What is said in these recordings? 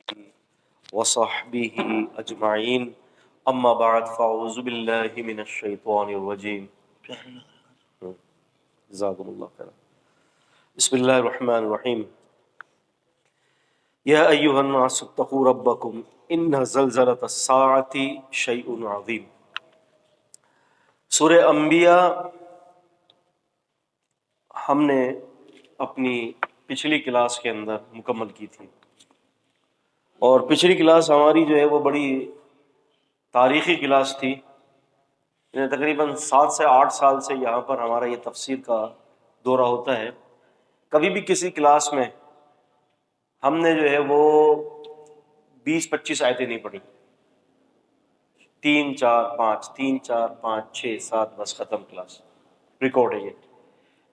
وصحبه اجمعین اما بعد فاعوذ باللہ من الشیطان الرجیم جزاکم اللہ خیر. بسم اللہ الرحمن الرحیم. یا ایھا الناس اتقوا ربکم ان زلزلۃ الساعۃ شیء عظیم. سورہ انبیاء ہم نے اپنی پچھلی کلاس کے اندر مکمل کی تھی، اور پچھلی کلاس ہماری جو ہے وہ بڑی تاریخی کلاس تھی. تقریباً 7 سے 8 سال سے یہاں پر ہمارا یہ تفسیر کا دورہ ہوتا ہے. کبھی بھی کسی کلاس میں ہم نے جو ہے وہ 20-25 آیتیں نہیں پڑھی. 3 4 5 3 4 5 6 7 بس ختم کلاس. ریکارڈ ہے یہ.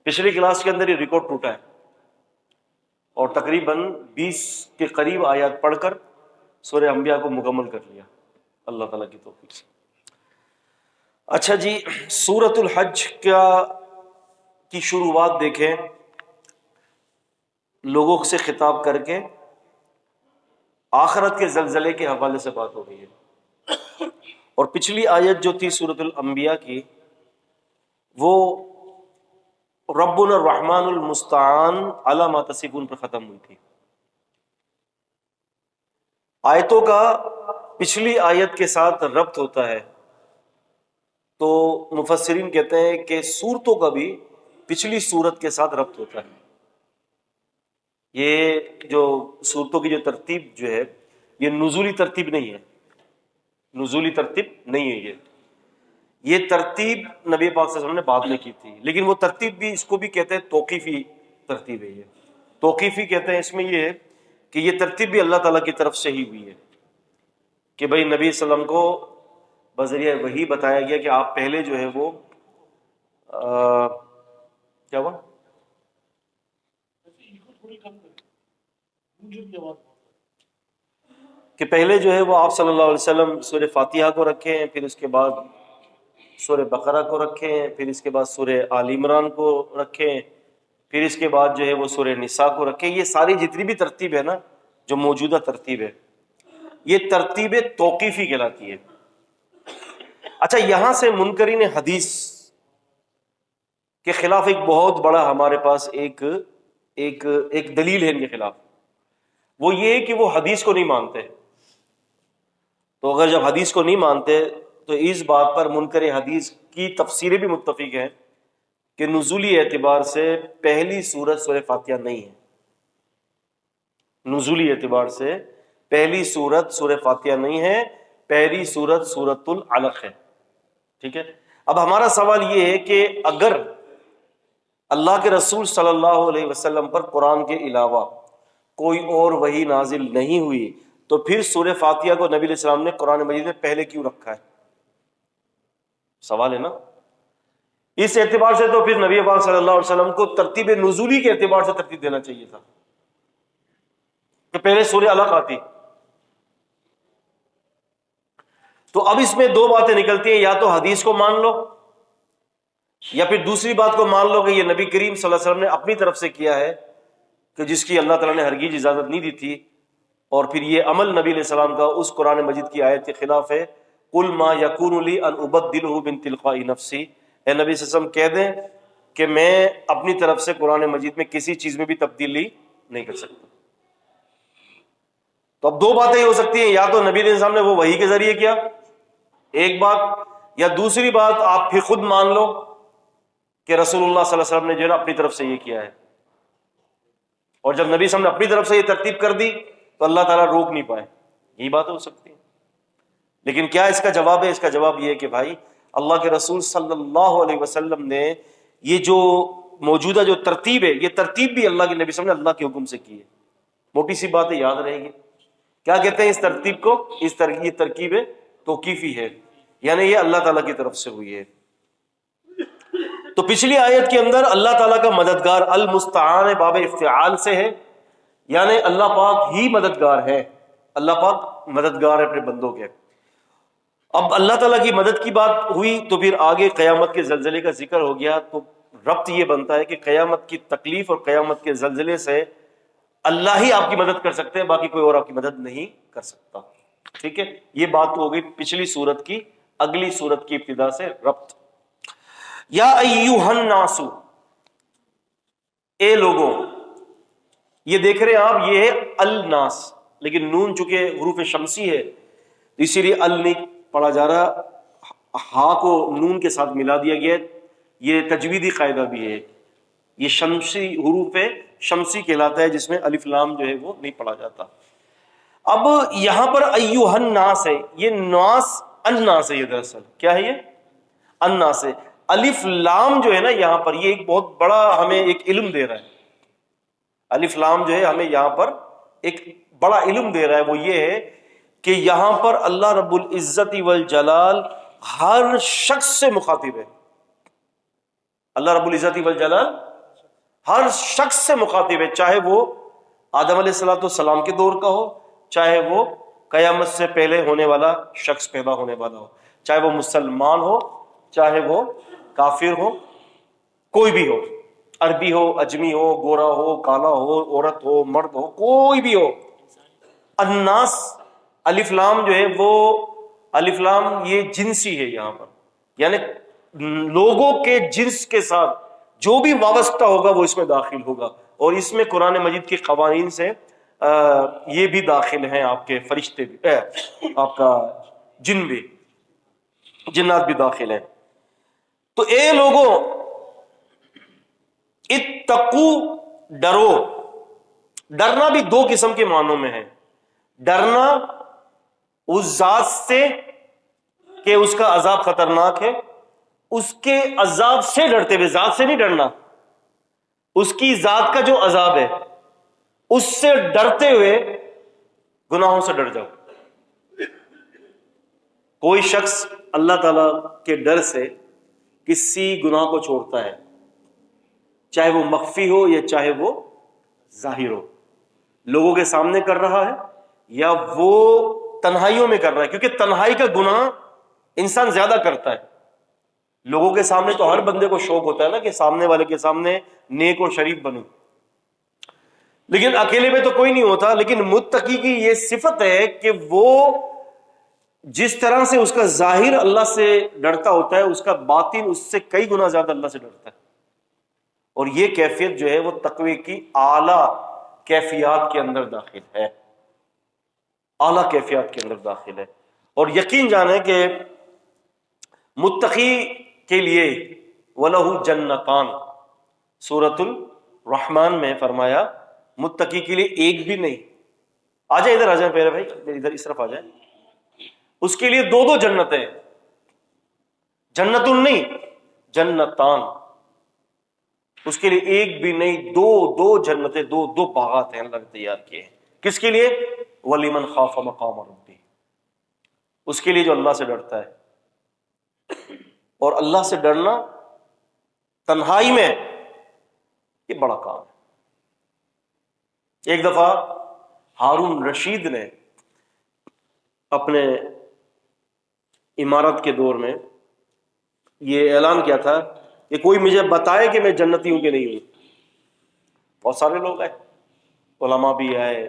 پچھلی کلاس کے اندر یہ ریکارڈ ٹوٹا ہے اور تقریباً 20 کے قریب آیات پڑھ کر سورہ انبیاء کو مکمل کر لیا اللہ تعالیٰ کی توفیق سے. اچھا جی، سورۃ الحج کی شروعات دیکھیں. لوگوں سے خطاب کر کے آخرت کے زلزلے کے حوالے سے بات ہو گئی ہے، اور پچھلی آیت جو تھی سورۃ الانبیاء کی وہ ربنا الرحمن المستعان علی ما تصفون پر ختم ہوئی تھی. آیتوں کا پچھلی آیت کے ساتھ ربط ہوتا ہے، تو مفسرین کہتے ہیں کہ سورتوں کا بھی پچھلی سورت کے ساتھ ربط ہوتا ہے. یہ جو سورتوں کی جو ترتیب جو ہے یہ نزولی ترتیب نہیں ہے. نزولی ترتیب نہیں ہے. یہ ترتیب نبی پاک صلی اللہ علیہ وسلم نے بعد میں کی تھی، لیکن وہ ترتیب بھی اس کو بھی کہتے ہیں توقیفی ترتیب ہے. یہ توقیفی کہتے ہیں اس میں یہ ہے کہ یہ ترتیب بھی اللہ تعالیٰ کی طرف سے ہی ہوئی ہے کہ بھائی نبی صلی اللہ علیہ وسلم کو بذریعہ وحی بتایا گیا کہ آپ پہلے جو ہے وہ کیا ہوا کہ پہلے جو ہے وہ آپ صلی اللہ علیہ وسلم سورہ فاتحہ کو رکھیں، پھر اس کے بعد سورہ بقرہ کو رکھیں، پھر اس کے بعد سورہ آل عمران کو رکھیں، پھر اس کے بعد جو ہے وہ سورہ نساء کو رکھیں. یہ ساری جتنی بھی ترتیب ہے نا، جو موجودہ ترتیب ہے، یہ ترتیب توقیفی کہلاتی ہے. اچھا، یہاں سے منکرین حدیث کے خلاف ایک بہت بڑا ہمارے پاس ایک دلیل ہے ان کے خلاف. وہ یہ ہے کہ وہ حدیث کو نہیں مانتے. تو اگر جب حدیث کو نہیں مانتے تو اس بات پر منکر حدیث کی تفسیریں بھی متفق ہیں کہ نزولی اعتبار سے پہلی سورت سورہ فاتحہ نہیں ہے. نزولی اعتبار سے پہلی سورت سورہ فاتحہ نہیں ہے، پہلی سورت سورۃ العلق ہے. ٹھیک ہے. اب ہمارا سوال یہ ہے کہ اگر اللہ کے رسول صلی اللہ علیہ وسلم پر قرآن کے علاوہ کوئی اور وحی نازل نہیں ہوئی تو پھر سورہ فاتحہ کو نبی علیہ السلام نے قرآن مجید میں پہلے کیوں رکھا ہے؟ سوال ہے نا. اس اعتبار سے تو پھر نبی پاک صلی اللہ علیہ وسلم کو ترتیب نزولی کے اعتبار سے ترتیب دینا چاہیے تھا کہ پہلے سورہ علق آتی. تو اب اس میں دو باتیں نکلتی ہیں، یا تو حدیث کو مان لو یا پھر دوسری بات کو مان لو کہ یہ نبی کریم صلی اللہ علیہ وسلم نے اپنی طرف سے کیا ہے کہ جس کی اللہ تعالیٰ نے ہرگز اجازت نہیں دی تھی، اور پھر یہ عمل نبی علیہ السلام کا اس قرآن مجید کی آیت کے خلاف ہے. قل ما یکون لی ان ابدلہ من تلقاء نفسی، اے نبی صلی اللہ علیہ وسلم کہہ دیں کہ میں اپنی طرف سے قرآن مجید میں کسی چیز میں بھی تبدیلی نہیں کر سکتا. تو اب دو باتیں ہی ہو سکتی ہیں، یا تو نبی علیہ السلام نے وہ وحی کے ذریعے کیا ایک بات، یا دوسری بات آپ پھر خود مان لو کہ رسول اللہ صلی اللہ علیہ وسلم نے جو ہے نا اپنی طرف سے یہ کیا ہے. اور جب نبی صلی اللہ علیہ وسلم نے اپنی طرف سے یہ ترتیب کر دی تو اللہ تعالیٰ روک نہیں پائے. یہی بات ہو سکتی ہے. لیکن کیا اس کا جواب ہے؟ اس کا جواب یہ ہے کہ بھائی اللہ کے رسول صلی اللہ علیہ وسلم نے یہ جو موجودہ جو ترتیب ہے، یہ ترتیب بھی اللہ کے نبی صلی اللہ علیہ وسلم نے اللہ کے حکم سے کی ہے. موٹی سی بات ہے، یاد رہے گی. کیا کہتے ہیں اس ترتیب کو؟ یہ ترکیب توقیفی ہے، یعنی یہ اللہ تعالیٰ کی طرف سے ہوئی ہے. تو پچھلی آیت کے اندر اللہ تعالیٰ کا مددگار المستعان باب افتعال سے ہے، یعنی اللہ پاک ہی مددگار ہے. اللہ پاک مددگار ہے اپنے بندوں کے. اب اللہ تعالیٰ کی مدد کی بات ہوئی تو پھر آگے قیامت کے زلزلے کا ذکر ہو گیا. تو ربط یہ بنتا ہے کہ قیامت کی تکلیف اور قیامت کے زلزلے سے اللہ ہی آپ کی مدد کر سکتے ہیں، باقی کوئی اور آپ کی مدد نہیں کر سکتا. ٹھیک ہے، یہ بات ہو گئی پچھلی سورت کی اگلی سورت کی ابتدا سے ربط. یا ایھا الناس، اے لوگوں. یہ دیکھ رہے ہیں آپ، یہ ہے الناس، لیکن نون چونکہ حروف شمسی ہے تو اسی لیے ال نہیں پڑھا جا رہا، ہا کو نون کے ساتھ ملا دیا گیا. یہ تجویدی قاعدہ بھی ہے، یہ شمسی حروف شمسی کہلاتا ہے جس میں الف لام جو ہے وہ نہیں پڑھا جاتا. اب یہاں پر ایھا الناس ہے، یہ ناس الناس ہے، یہ دراصل کیا ہے، یہ الناس ہے. الف لام جو ہے نا یہاں پر، یہ ایک بہت بڑا ہمیں ایک علم دے رہا ہے. الف لام جو ہے ہمیں یہاں پر ایک بڑا علم دے رہا ہے، وہ یہ ہے کہ یہاں پر اللہ رب العزت والجلال ہر شخص سے مخاطب ہے. اللہ رب العزت والجلال ہر شخص سے مخاطب ہے، چاہے وہ آدم علیہ الصلوۃ والسلام کے دور کا ہو، چاہے وہ قیامت سے پہلے ہونے والا شخص پیدا ہونے والا ہو، چاہے وہ مسلمان ہو، چاہے وہ کافر ہو، کوئی بھی ہو، عربی ہو، اجمی ہو، گورا ہو، کالا ہو، عورت ہو، مرد ہو، کوئی بھی ہو. الناس الف لام جو ہے وہ الف لام یہ جنسی ہے یہاں پر، یعنی لوگوں کے جنس کے ساتھ جو بھی وابستہ ہوگا وہ اس میں داخل ہوگا. اور اس میں قرآن مجید کے قوانین سے یہ بھی داخل ہیں، آپ کے فرشتے بھی، آپ کا جن بھی، جنات بھی داخل ہیں. تو اے لوگوں اتقو، ڈرو. ڈرنا بھی دو قسم کے معنوں میں ہے. ڈرنا اس ذات سے کہ اس کا عذاب خطرناک ہے، اس کے عذاب سے ڈرتے ہوئے، ذات سے نہیں ڈرنا، اس کی ذات کا جو عذاب ہے اس سے ڈرتے ہوئے گناہوں سے ڈر جاؤ. کوئی شخص اللہ تعالی کے ڈر سے کسی گناہ کو چھوڑتا ہے، چاہے وہ مخفی ہو یا چاہے وہ ظاہر ہو، لوگوں کے سامنے کر رہا ہے یا وہ تنہائیوں میں کر رہا ہے، کیونکہ تنہائی کا گناہ انسان زیادہ کرتا ہے. لوگوں کے سامنے تو ہر بندے کو شوق ہوتا ہے نا کہ سامنے والے کے سامنے نیک اور شریف بنوں، لیکن اکیلے میں تو کوئی نہیں ہوتا. لیکن متقی کی یہ صفت ہے کہ وہ جس طرح سے اس کا ظاہر اللہ سے ڈرتا ہوتا ہے، اس کا باطن اس سے کئی گنا زیادہ اللہ سے ڈرتا ہے. اور یہ کیفیت جو ہے وہ تقوی کی اعلیٰ کیفیات کے اندر داخل ہے، اعلیٰ کیفیات کے اندر داخل ہے. اور یقین جانیں کہ متقی کے لیے وَلَهُ جَنَّتان، سورۃ الرحمن میں فرمایا متقی کے لیے ایک بھی نہیں، آ جائیں ادھر، آ جائیں پیارے بھائی ادھر اس طرف آ جائیں، اس کے لیے دو دو جنتیں، جنت نہیں جنتان، اس کے لیے ایک بھی نہیں، دو دو جنتیں، دو دو باغات ہیں اللہ نے تیار کیے ہیں. کس کے لیے؟ وَلِمَنْ خَافَ مَقَامَ رَبِّهِ، اس کے لیے جو اللہ سے ڈرتا ہے. اور اللہ سے ڈرنا تنہائی میں یہ بڑا کام ہے. ایک دفعہ ہارون رشید نے اپنے امارت کے دور میں یہ اعلان کیا تھا کہ کوئی مجھے بتائے کہ میں جنتی ہوں کہ نہیں ہوں. بہت سارے لوگ آئے، علماء بھی آئے،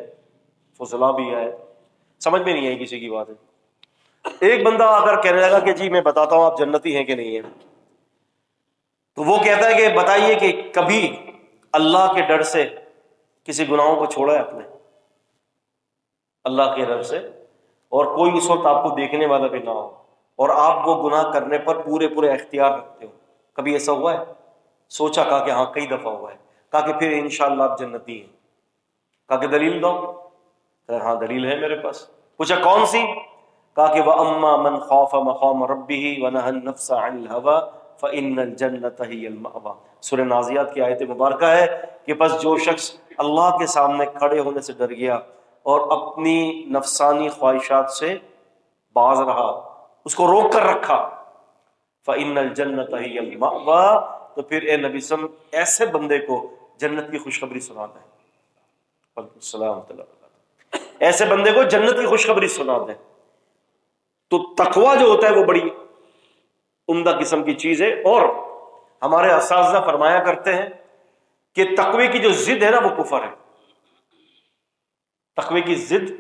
فضلاء بھی آئے، سمجھ میں نہیں آئی کسی کی بات ہے. ایک بندہ آ کر کہنے لگا کہ جی میں بتاتا ہوں آپ جنتی ہیں کہ نہیں ہیں. تو وہ کہتا ہے کہ بتائیے کہ کبھی اللہ کے ڈر سے کسی گناہوں کو چھوڑا ہے آپ نے، اللہ کے ڈر سے، اور کوئی اس وقت آپ کو دیکھنے والا بھی نہ ہو اور آپ وہ گناہ کرنے پر پورے پورے اختیار رکھتے ہو، کبھی ایسا ہوا ہے؟ سوچا، کہا کہ ہاں کئی دفعہ ہوا ہے. کہا کہ پھر انشاءاللہ آپ جنتی ہیں. کہا کہ دلیل دو. ہاں دلیل ہے میرے پاس. پوچھا کون سی؟ کہا کہ وَأَمَّا مَنْ خَافَ مَقَامَ رَبِّهِ وَنَهَى النَّفْسَ عَنِ الْهَوَىٰ فَإِنَّ الْجَنَّةَ هِيَ الْمَأْوَىٰ. سورہ نازیات کی آیت مبارکہ ہے کہ بس جو شخص اللہ کے سامنے کھڑے ہونے سے ڈر گیا اور اپنی نفسانی خواہشات سے باز رہا، اس کو روک کر رکھا، فَإِنَّ الْجَنَّةَ هِيَ الْمَأْوَىٰ، تو پھر اے نبی صلی اللہ علیہ وسلم ایسے بندے کو جنت کی خوشخبری سنا دیں. السلام علیکم. ایسے بندے کو جنت کی خوشخبری سنا دیں. تو تقویٰ جو ہوتا ہے وہ بڑی عمدہ قسم کی چیز ہے. اور ہمارے اساتذہ فرمایا کرتے ہیں کہ تقوی کی جو ضد ہے نا وہ کفر ہے. تقوی کی ضد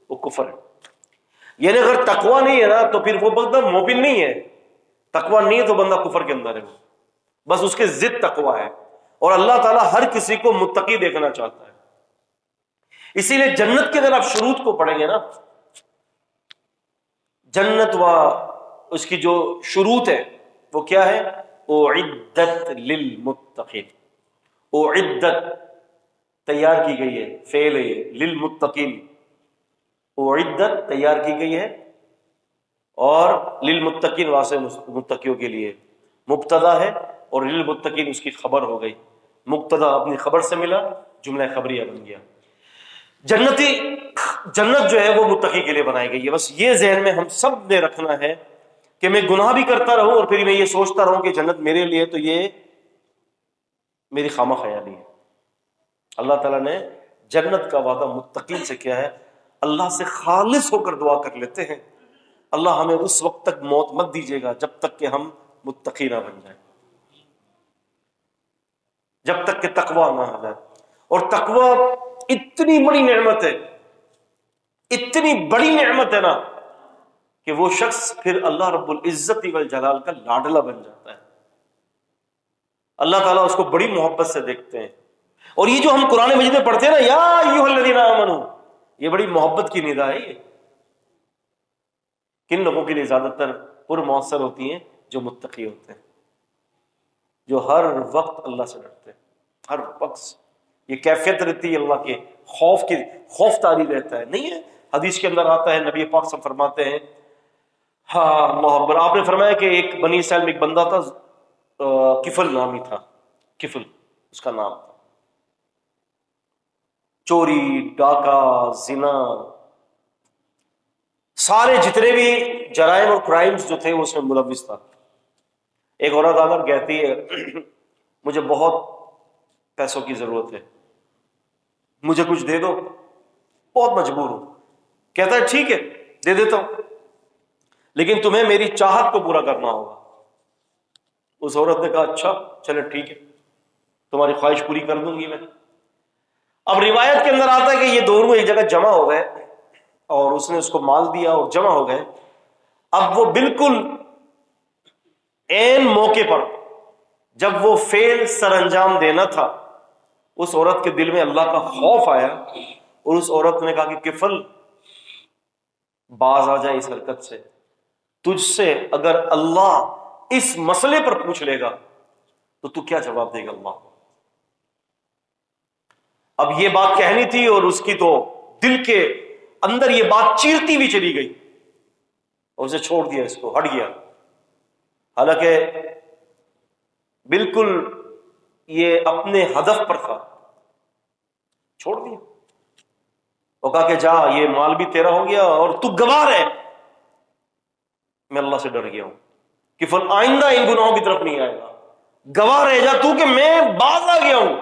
وہ کفر ہے. یعنی اگر تقوی نہیں ہے نا تو پھر وہ بندہ مومن نہیں ہے. تقوی نہیں ہے تو بندہ کفر کے اندر ہے. بس اس کے ضد تقوی ہے. اور اللہ تعالیٰ ہر کسی کو متقی دیکھنا چاہتا ہے. اسی لیے جنت کے اگر آپ شروط کو پڑھیں گے نا، جنت و اس کی جو شروط ہے وہ کیا ہے؟ اعدت للمتقین. اعدت تیار کی گئی ہے، فعل ہے یہ، للمتقین. اعدت تیار کی گئی ہے، اور للمتقین واسطے متقیوں کے لیے مبتدا ہے، اور للمتقین اس کی خبر ہو گئی. مبتدا اپنی خبر سے ملا، جملہ خبریہ بن گیا. جنت جو ہے وہ متقی کے لیے بنائی گئی ہے. بس یہ ذہن میں ہم سب نے رکھنا ہے کہ میں گناہ بھی کرتا رہوں اور پھر میں یہ سوچتا رہوں کہ جنت میرے لیے، تو یہ میری خامہ خیالی ہے. اللہ تعالیٰ نے جنت کا وعدہ متقین سے کیا ہے. اللہ سے خالص ہو کر دعا کر لیتے ہیں، اللہ ہمیں اس وقت تک موت مت دیجیے گا جب تک کہ ہم متقی نہ بن جائیں، جب تک کہ تقویٰ نہ آ جائے. اور تقویٰ اتنی بڑی نعمت ہے، اتنی بڑی نعمت ہے نا، کہ وہ شخص پھر اللہ رب العزت والجلال کا لاڈلا بن جاتا ہے. اللہ تعالیٰ اس کو بڑی محبت سے دیکھتے ہیں. اور یہ جو ہم قرآن مجید میں پڑھتے ہیں نا، یا ایھا الذین آمنوا، یہ بڑی محبت کی ندا ہے. یہ کن لوگوں کے لیے زیادہ تر پر مؤثر ہوتی ہیں؟ جو متقی ہوتے ہیں، جو ہر وقت اللہ سے ڈرتے ہیں. ہر وقت یہ کیفیت رہتی ہے اللہ کے خوف کی، خوف طاری رہتا ہے. نہیں ہے حدیث کے اندر آتا ہے، نبی پاک صلی اللہ علیہ وسلم فرماتے ہیں، ہاں اللہ اکبر، آپ نے فرمایا کہ ایک بنی اسرائیل میں ایک بندہ تھا، کفل نامی تھا. کفل اس کا نام تھا. چوری، ڈاکہ، زنا، سارے جتنے بھی جرائم اور کرائمز جو تھے وہ اس میں ملوث تھا. ایک عورت آ کر کہتی ہے مجھے بہت پیسوں کی ضرورت ہے، مجھے کچھ دے دو، بہت مجبور ہوں. کہتا ہے ٹھیک ہے دے دیتا ہوں، لیکن تمہیں میری چاہت کو پورا کرنا ہوگا. اس عورت نے کہا اچھا چلے ٹھیک ہے، تمہاری خواہش پوری کر دوں گی میں. اب روایت کے اندر آتا ہے کہ یہ دونوں ایک جگہ جمع ہو گئے اور اس نے اس کو مال دیا اور جمع ہو گئے. اب وہ بالکل عین موقع پر جب وہ فعل سر انجام دینا تھا، اس عورت کے دل میں اللہ کا خوف آیا اور اس عورت نے کہا کہ کفل باز آ جائے اس حرکت سے. تجھ سے اگر اللہ اس مسئلے پر پوچھ لے گا تو تو کیا جواب دے گا اللہ کو؟ اب یہ بات کہنی تھی اور اس کی تو دل کے اندر یہ بات چیرتی ہوئی چلی گئی اور اسے چھوڑ دیا، اس کو ہٹ گیا. حالانکہ بالکل یہ اپنے ہدف پر تھا، چھوڑ دیا. وہ کہا کہ جا یہ مال بھی تیرا ہو گیا اور تو گواہ رہے میں اللہ سے ڈر گیا ہوں، کہ فل آئندہ ان گناہوں کی طرف نہیں آئے گا. گواہ رہ جا تو کہ میں باز آ گیا ہوں.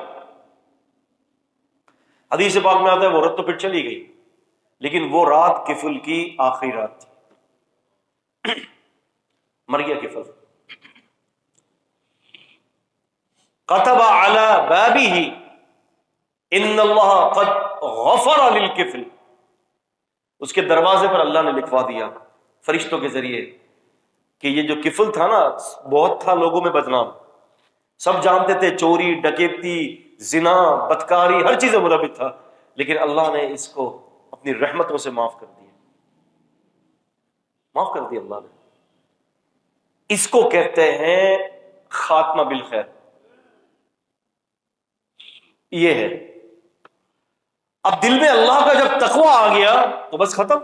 حدیث پاک میں آتا ہے وہ عورت تو پھر چلی گئی، لیکن وہ رات کفل کی آخری رات تھی. مر گیا کفل. كتب على بابه ان اللہ قد غفر للکفل. اس کے دروازے پر اللہ نے لکھوا دیا فرشتوں کے ذریعے کہ یہ جو کفل تھا نا، بہت تھا لوگوں میں بدنام، سب جانتے تھے، چوری، ڈکیتی، زنا، بدکاری، ہر چیز ملوث تھا، لیکن اللہ نے اس کو اپنی رحمتوں سے معاف کر دیا. معاف کر دیا اللہ نے. اس کو کہتے ہیں خاتمہ بالخیر. یہ ہے. اب دل میں اللہ کا جب تقویٰ آ گیا تو بس ختم،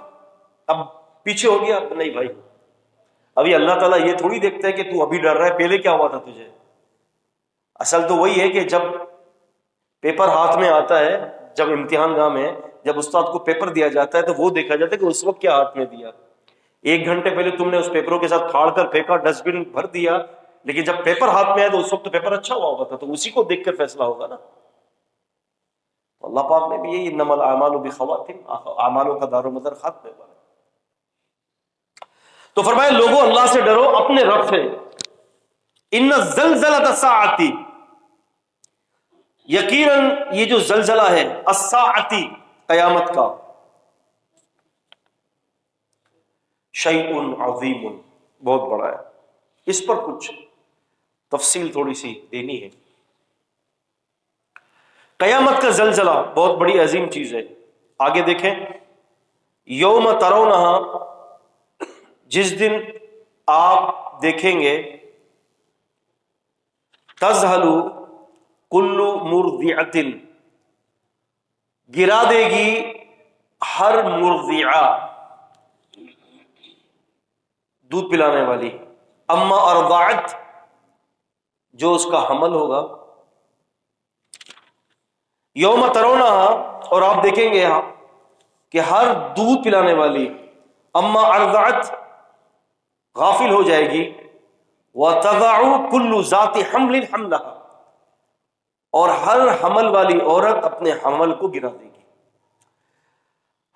اب پیچھے ہو گیا. نہیں بھائی، ابھی اللہ تعالیٰ یہ تھوڑی دیکھتا ہے کہ تو ابھی ڈر رہا ہے، پہلے کیا ہوا تھا تجھے. اصل تو وہی ہے کہ جب پیپر ہاتھ میں آتا ہے، جب امتحان گاہ میں جب استاد کو پیپر دیا جاتا ہے تو وہ دیکھا جاتا ہے کہ اس وقت کیا ہاتھ میں دیا. 1 گھنٹے پہلے تم نے اس پیپروں کے ساتھ پھاڑ کر پھینکا، ڈسٹ بن بھر دیا، لیکن جب پیپر ہاتھ میں آیا تو اس وقت تو پیپر اچھا ہوا ہوگا تھا، تو اسی کو دیکھ کر فیصلہ ہوگا نا. اللہ پاک نے بھی یہی انما الاعمال بالخواتیم، اعمالوں کا دار و مدار خاتمے پر. تو فرمایا لوگوں اللہ سے ڈرو اپنے رب سے. ان زلزلۃ الساعۃ، یقیناً یہ جو زلزلہ ہے، الساعۃ قیامت کا شیء عظیم، بہت بڑا ہے، اس پر کچھ تفصیل تھوڑی سی دینی ہے۔ قیامت کا زلزلہ بہت بڑی عظیم چیز ہے۔ آگے دیکھیں، یوم ترونہا، جس دن آپ دیکھیں گے، تذہل کل مرضعۃ، گرا دے گی ہر مرضعہ، دودھ پلانے والی، اما ارضعت، جو اس کا حمل ہوگا۔ یوم ترونہا، اور آپ دیکھیں گے کہ ہر دودھ پلانے والی، اما ارضعت، غافل ہو جائے گی، وَتَضَعُ كُلُّ ذَاتِ حَمْلٍ حَمْلَهَا، اور ہر حمل والی عورت اپنے حمل کو گرا دے گی۔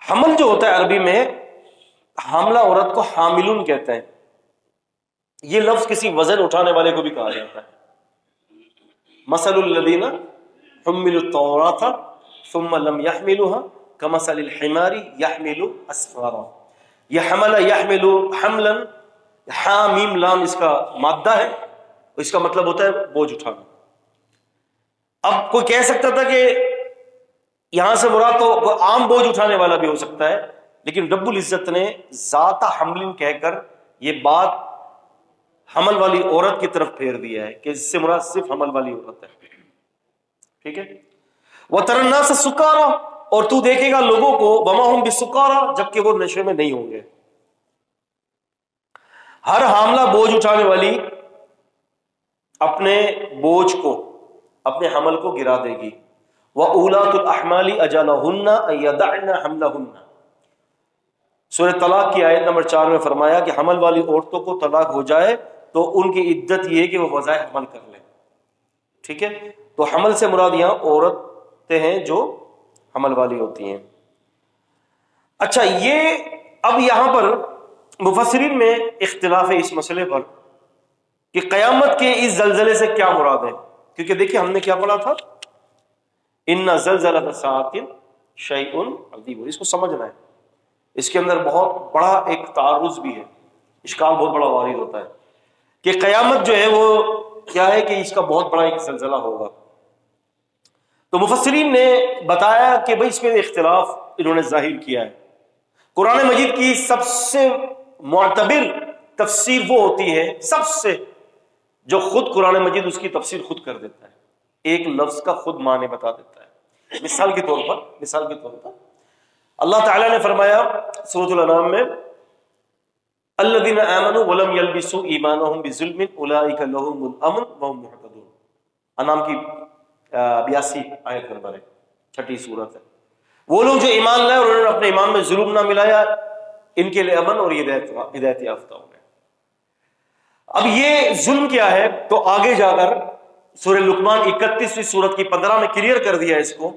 حمل جو ہوتا ہے عربی میں، حاملہ عورت کو حاملون کہتے ہیں۔ یہ لفظ کسی وزن اٹھانے والے کو بھی کہا جاتا ہے۔ مثل الذین حملوا التوراۃ ثم لم يحملوها كمثل الحمار يحمل اسفارا۔ یہ حمل يحمل حملا، حامیم لام اس کا مادہ ہے، اس کا مطلب ہوتا ہے بوجھ اٹھانا۔ اب کوئی کہہ سکتا تھا کہ یہاں سے مراد تو عام بوجھ اٹھانے والا بھی ہو سکتا ہے، لیکن رب العزت نے ذات حمل کہہ کر یہ بات حمل والی عورت کی طرف پھیر دیا ہے کہ اس سے مراد صرف حمل والی عورت ہے۔ ٹھیک ہے، وَتَرَى النَّاسَ سُكَارَىٰ، اور تو دیکھے گا لوگوں کو، وَمَا هُمْ بِسُكَارَىٰ، جبکہ وہ نشے میں نہیں ہوں گے۔ ہر حاملہ بوجھ اٹھانے والی اپنے بوجھ کو، اپنے حمل کو گرا دے گی۔ وَأُولَاتُ الْأَحْمَالِ أَجَلَهُنَّ أَن يَضَعْنَ حَمْلَهُنَّ، سورہ طلاق کی آیت نمبر 4 میں فرمایا کہ حمل والی عورتوں کو طلاق ہو جائے تو ان کی عدت یہ ہے کہ وہ وضع حمل کر لیں۔ ٹھیک ہے، تو حمل سے مراد یہاں عورتیں ہیں جو حمل والی ہوتی ہیں۔ اچھا، یہ اب یہاں پر مفسرین میں اختلاف ہے اس مسئلے پر کہ قیامت کے اس زلزلے سے کیا مراد ہے، کیونکہ دیکھیں ہم نے کیا پڑھا تھا، ان زلزلۃ الساعۃ شیء عظیم، اس کو سمجھنا ہے۔ اس کے اندر بہت بڑا ایک تعارض بھی ہے، اشکال بہت بڑا وارد ہوتا ہے کہ قیامت جو ہے وہ کیا ہے کہ اس کا بہت بڑا ایک زلزلہ ہوگا۔ تو مفسرین نے بتایا کہ بھئی اس میں اختلاف انہوں نے ظاہر کیا ہے۔ قرآن مجید کی سب سے معتبر تفسیر وہ ہوتی ہے، سب سے جو خود قرآن مجید اس کی تفسیر خود کر دیتا ہے، ایک لفظ کا خود معنی بتا دیتا ہے۔ مثال کے طور پر اللہ تعالیٰ نے فرمایا سورۃ الانعام میں، الذین آمنوا ولم یلبسوا ایمانہم بظلم اولئک لہم الامن وہم مہتدون۔ انعام کی 82 آیت نمبر ہے، 6ٹھی سورت ہے۔ وہ لوگ جو ایمان لائے اور انہوں نے اپنے ایمان میں ظلم نہ ملایا، ان کے لیے امن اور ہدایت یافتہ ہو گئے۔ اب یہ ظلم کیا ہے، تو آگے جا کر سورہ لقمان 31ویں سورت کی 15 میں کلیئر کر دیا اس کو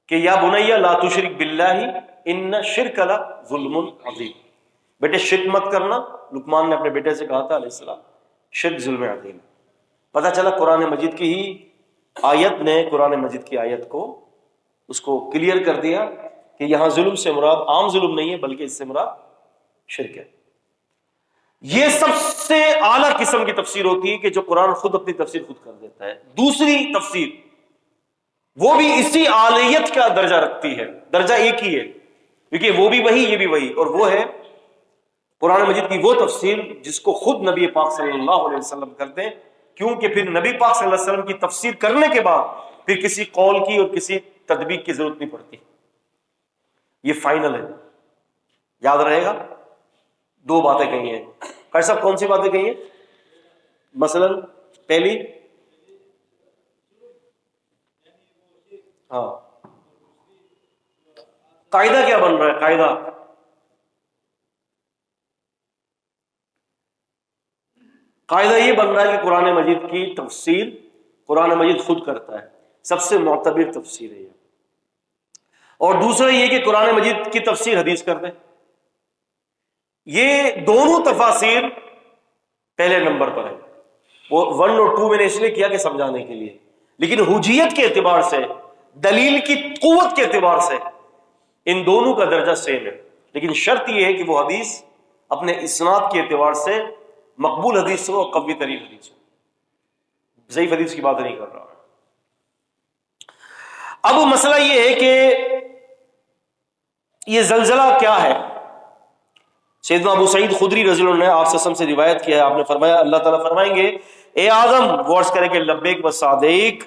کہ یا بنی لا تشرک باللہ ان شرک لظلم عظیم، بیٹے شرک مت کرنا، لقمان نے اپنے بیٹے سے کہا تھا علیہ السلام، شرک ظلم عظیم۔ پتہ چلا قرآن مجید کی ہی آیت نے قرآن مجید کی آیت کو اس کو کلیئر کر دیا کہ یہاں ظلم سے مراد عام ظلم نہیں ہے بلکہ اس سے مراد شرک ہے۔ یہ سب سے اعلیٰ قسم کی تفسیر ہوتی ہے کہ جو قرآن خود اپنی تفسیر خود کر دیتا ہے۔ دوسری تفسیر وہ بھی اسی اعلیت کا درجہ رکھتی ہے، درجہ ایک ہی ہے، کیونکہ وہ بھی وہی یہ بھی وہی، اور وہ ہے قرآن مجید کی وہ تفسیر جس کو خود نبی پاک صلی اللہ علیہ وسلم کرتے ہیں، کیونکہ پھر نبی پاک صلی اللہ علیہ وسلم کی تفسیر کرنے کے بعد پھر کسی قول کی اور کسی تطبیق کی ضرورت نہیں پڑتی، یہ فائنل ہے۔ یاد رہے گا، 2 باتیں کہی ہیں۔ قاری صاحب کون سی باتیں کہی ہیں؟ مثلا پہلی، ہاں قاعدہ کیا بن رہا ہے؟ قاعدہ یہ بن رہا ہے کہ قرآن مجید کی تفسیر قرآن مجید خود کرتا ہے، سب سے معتبر تفسیر ہے یہ۔ اور دوسرا یہ کہ قرآن مجید کی تفسیر حدیث کر دے۔ یہ دونوں تفاسیر پہلے نمبر پر ہے، وہ 1 اور 2 میں نے اس لیے کیا کہ سمجھانے کے لیے، لیکن حجیت کے اعتبار سے، دلیل کی قوت کے اعتبار سے ان دونوں کا درجہ سیم ہے، لیکن شرط یہ ہے کہ وہ حدیث اپنے اسناد کے اعتبار سے مقبول حدیث ہو اور قوی ترین حدیث ہو، ضعیف حدیث کی بات نہیں کر رہا۔ اب مسئلہ یہ ہے کہ یہ زلزلہ کیا ہے؟ سیدنا ابو سعید خدری رضی اللہ عنہ نے آپ سے روایت کیا ہے، آپ نے فرمایا اللہ تعالیٰ فرمائیں گے اے آدم، وہ عرض کرے کہ لبیک و صادق،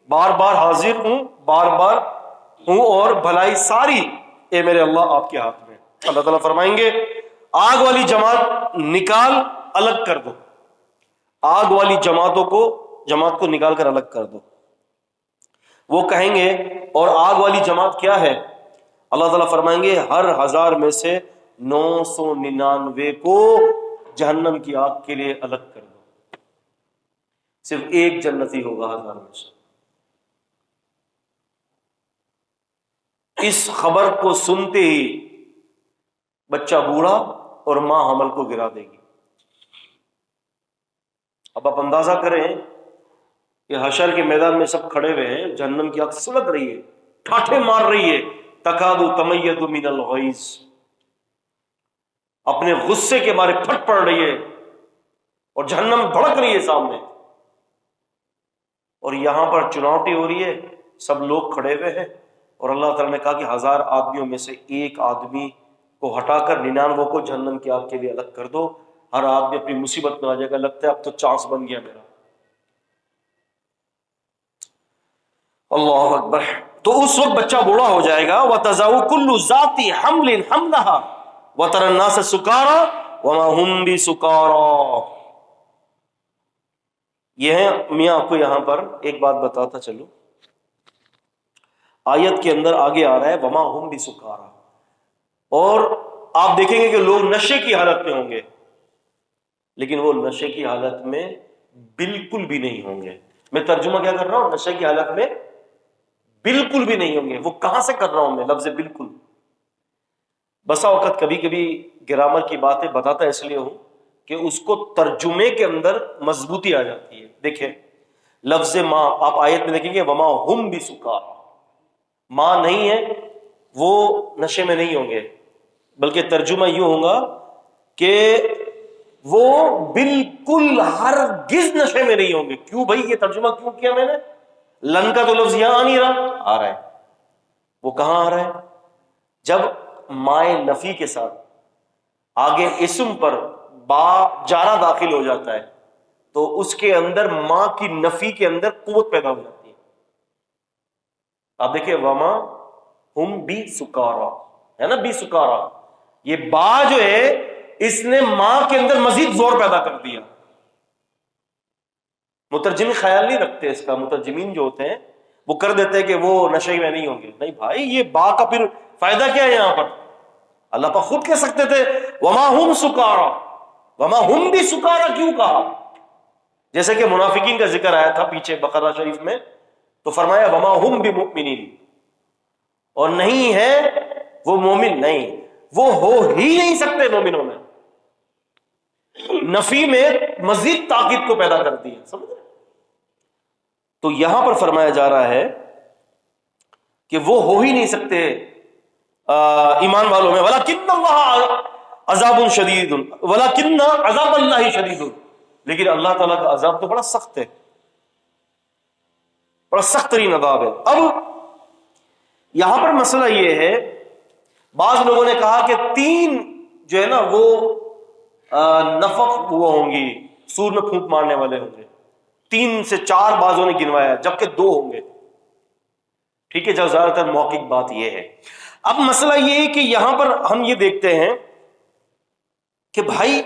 بار بار حاضر ہوں، بار بار ہوں، اور بھلائی ساری اے میرے اللہ آپ کے ہاتھ میں۔ اللہ تعالیٰ فرمائیں گے آگ والی جماعت نکال، الگ کر دو، آگ والی جماعت کو نکال کر الگ کر دو۔ وہ کہیں گے اور آگ والی جماعت کیا ہے؟ اللہ تعالیٰ فرمائیں گے ہر 1000 میں سے 999 کو جہنم کی آگ کے لیے الگ کر دو، صرف ایک جنتی ہوگا 1000 میں سے۔ اس خبر کو سنتے ہی بچہ بوڑھا اور ماں حمل کو گرا دے گی۔ اب آپ اندازہ کریں کہ حشر کے میدان میں سب کھڑے ہوئے ہیں، جہنم کی آگ سلگ رہی ہے، ٹھاٹھے مار رہی ہے، تکاد تمیز من الغیظ، اپنے غصے کے مارے پھٹ پڑ رہی ہے، اور جہنم بھڑک رہی ہے سامنے، اور یہاں پر چناوٹی ہو رہی ہے، سب لوگ کھڑے ہوئے ہیں، اور اللہ تعالیٰ نے کہا کہ 1000 آدمیوں میں سے ایک آدمی کو ہٹا کر 99 کو جہنم کی آگ کے لیے الگ کر دو۔ ہر آدمی اپنی مصیبت میں آ جائے گا، لگتا ہے اب تو چانس بن گیا میرا۔ اللہ اکبر۔ تو اس وقت بچہ بوڑھا ہو جائے گا، وَتَضَعُ كُلُّ ذَاتِ حَمْلٍ حَمْلَهَا وَتَرَى النَّاسَ سُكَارَىٰ وَمَا هُمْ بِسُكَارَىٰ۔ یہ ہے میاں آپ کو یہاں پر ایک بات بتاتا چلو، آیت کے اندر آگے آ رہا ہے وَمَا هُمْ بِسُكَارَىٰ، اور آپ دیکھیں گے کہ لوگ نشے کی حالت میں ہوں گے، لیکن وہ نشے کی حالت میں بالکل بھی نہیں ہوں گے۔ میں ترجمہ کیا کر رہا ہوں؟ نشے کی حالت میں بالکل بھی نہیں ہوں گے۔ وہ کہاں سے کر رہا ہوں میں لفظ بالکل؟ بسا اوقات کبھی کبھی گرامر کی باتیں بتاتا اس لیے ہوں کہ اس کو ترجمے کے اندر مضبوطی آ جاتی ہے۔ دیکھیں لفظ ماں، آپ آیت میں دیکھیں گے وما ہم بسکارا، ماں نہیں ہے، وہ نشے میں نہیں ہوں گے، بلکہ ترجمہ یوں ہوگا کہ وہ بالکل ہرگز نشے میں نہیں ہوں گے۔ کیوں بھائی یہ ترجمہ کیوں کیا میں نے؟ لن کا تو لفظ یہاں آ نہیں رہا، آ رہا ہے۔ وہ کہاں آ رہا ہے؟ جب مائے نفی کے ساتھ آگے اسم پر با جارہ داخل ہو جاتا ہے تو اس کے اندر ماں کی نفی کے اندر قوت پیدا ہو جاتی ہے۔ آپ دیکھیں وما ہم بی سکارا ہے نا، بی سکارا، یہ با جو ہے اس نے ماں کے اندر مزید زور پیدا کر دیا۔ مترجم خیال نہیں رکھتے اس کا، مترجمین جو ہوتے ہیں وہ کر دیتے ہیں کہ وہ نشے میں نہیں ہوں گے۔ نہیں بھائی، یہ با کا پھر فائدہ کیا ہے یہاں پر؟ اللہ پاک خود کہہ سکتے تھے وما ہم سکارا، وما ہم بھی سکارا کیوں کہا؟ جیسے کہ منافقین کا ذکر آیا تھا پیچھے بقرہ شریف میں، تو فرمایا وما ہم بمؤمنین، اور نہیں ہے وہ مومن، نہیں وہ ہو ہی نہیں سکتے مومنوں میں۔ نفی میں مزید تاکید کو پیدا کرتی ہے، سمجھ؟ تو یہاں پر فرمایا جا رہا ہے کہ وہ ہو ہی نہیں سکتے ایمان والوں میں، وَلَكِنَّ اللَّهَ عَذَابٌ شَدِيدٌ وَلَكِنَّ عَذَابَ اللَّهِ شَدِيدٌ، لیکن اللہ تعالیٰ کا عذاب تو بڑا سخت ہے، بڑا سخت ترین عذاب ہے۔ اب یہاں پر مسئلہ یہ ہے، بعض لوگوں نے کہا کہ 3 جو ہے نا وہ نفخ وہ ہوں گی، سور میں پھونک مارنے والے ہوں گے، 3 سے 4 بعضوں نے گنوایا، جبکہ 2 ہوں گے۔ ٹھیک ہے، جو زیادہ تر موقع بات یہ ہے۔ اب مسئلہ یہ ہے کہ یہاں پر ہم یہ دیکھتے ہیں کہ بھائی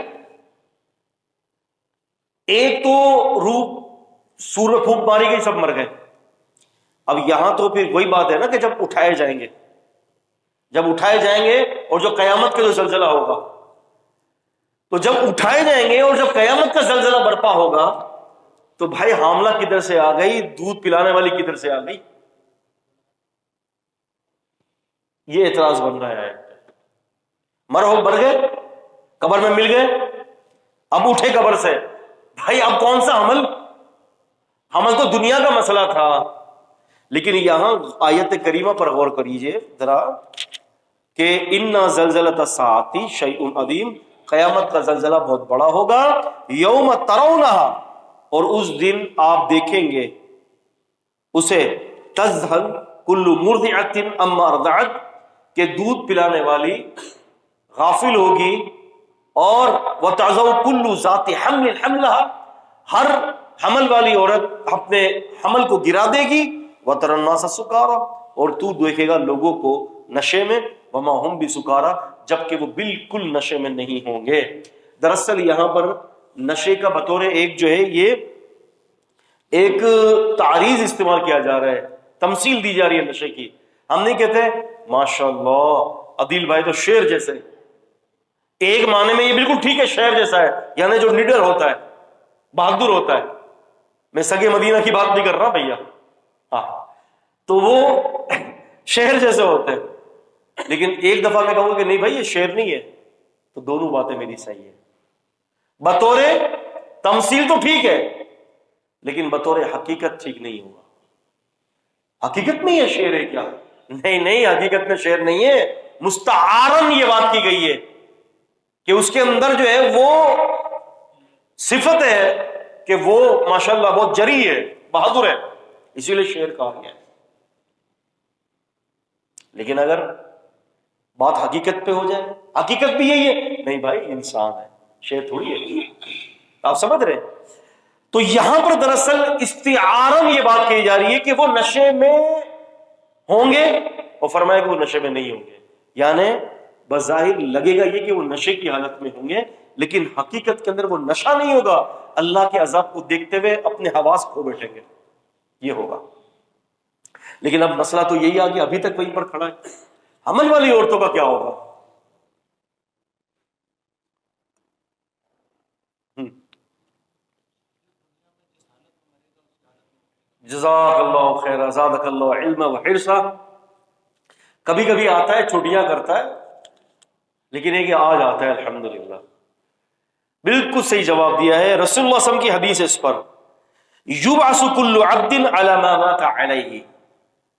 ایک تو روح سور میں پھونک ماری گئی، سب مر گئے۔ اب یہاں تو پھر وہی بات ہے نا کہ جب اٹھائے جائیں گے، جب اٹھائے جائیں گے اور جو قیامت کا جو زلزلہ ہوگا، تو جب اٹھائے جائیں گے اور جب قیامت کا زلزلہ برپا ہوگا تو بھائی حاملہ کدھر سے آ گئی، دودھ پلانے والی کدھر سے آ گئی؟ یہ اعتراض بن رہا ہے۔ مرو مر گئے، قبر میں مل گئے، اب اٹھے قبر سے، بھائی اب کون سا حمل؟ حمل تو دنیا کا مسئلہ تھا، لیکن یہاں آیت کریمہ پر غور کریجئے ذرا، کہ انا زلزلۃ الساعۃ شیء عظیم، قیامت کا زلزلہ بہت بڑا ہوگا، یوم ترونہا، اور اس دن آپ دیکھیں گے اسے، تذہل کل مرضعۃ اما ارضعت، کہ دودھ پلانے والی غافل ہوگی، اور وتعظو کل ذات حمل حملها، ہر حمل والی عورت اپنے حمل کو گرا دے گی، وتری الناس سکارا، اور تو دیکھے گا لوگوں کو نشے میں، وما هم بسکارا، جبکہ وہ بالکل نشے میں نہیں ہوں گے۔ دراصل یہاں پر نشے کا بطور ایک جو ہے یہ ایک تعریض استعمال کیا جا رہا ہے، تمثیل دی جا رہی ہے نشے کی۔ ہم نہیں کہتے ماشاء اللہ عدیل بھائی تو شیر جیسے، ایک معنی میں یہ بالکل ٹھیک ہے، شیر جیسا ہے، یعنی جو لیڈر ہوتا ہے، بہادر ہوتا ہے۔ میں سگے مدینہ کی بات نہیں کر رہا بھیا، ہاں، تو وہ شیر جیسے ہوتے ہیں۔ لیکن ایک دفعہ میں کہوں کہ نہیں بھائی یہ شیر نہیں ہے، تو دونوں باتیں میری صحیح ہیں۔ بطور تمثیل تو ٹھیک ہے، لیکن بطور حقیقت ٹھیک نہیں ہوگا۔ حقیقت میں یہ شیر ہے کیا؟ نہیں، حقیقت میں شیر نہیں ہے، مستعارن یہ بات کی گئی ہے کہ اس کے اندر جو ہے وہ صفت ہے کہ وہ ماشاءاللہ بہت جری ہے، بہادر ہے، اسی لیے شیر کہا گیا ہے۔ لیکن اگر بات حقیقت پہ ہو جائے، حقیقت بھی یہی ہے، نہیں بھائی انسان ہے، شیر تھوڑی ہے، آپ سمجھ رہے ہیں؟ تو یہاں پر دراصل استعارن یہ بات کہی جا رہی ہے کہ وہ نشے میں ہوں گے، اور فرمایا کہ وہ نشے میں نہیں ہوں گے، یعنی بظاہر لگے گا یہ کہ وہ نشے کی حالت میں ہوں گے، لیکن حقیقت کے اندر وہ نشہ نہیں ہوگا، اللہ کے عذاب کو دیکھتے ہوئے اپنے حواس کھو بیٹھیں گے، یہ ہوگا۔ لیکن اب مسئلہ تو یہی آ گیا، ابھی تک وہیں پر کھڑا ہے، حمل والی عورتوں کا کیا ہوگا؟ جزاک اللہ خیر، زادک اللہ علما وحرصا۔ کبھی کبھی آتا ہے، چھٹیاں کرتا ہے، لیکن یہ کہ آج آتا ہے الحمدللہ۔ بالکل صحیح جواب دیا ہے، رسول اللہ صلی اللہ علیہ وسلم کی حدیث ہے اس پر، یبعث کل عبد علی ما مات علیہ،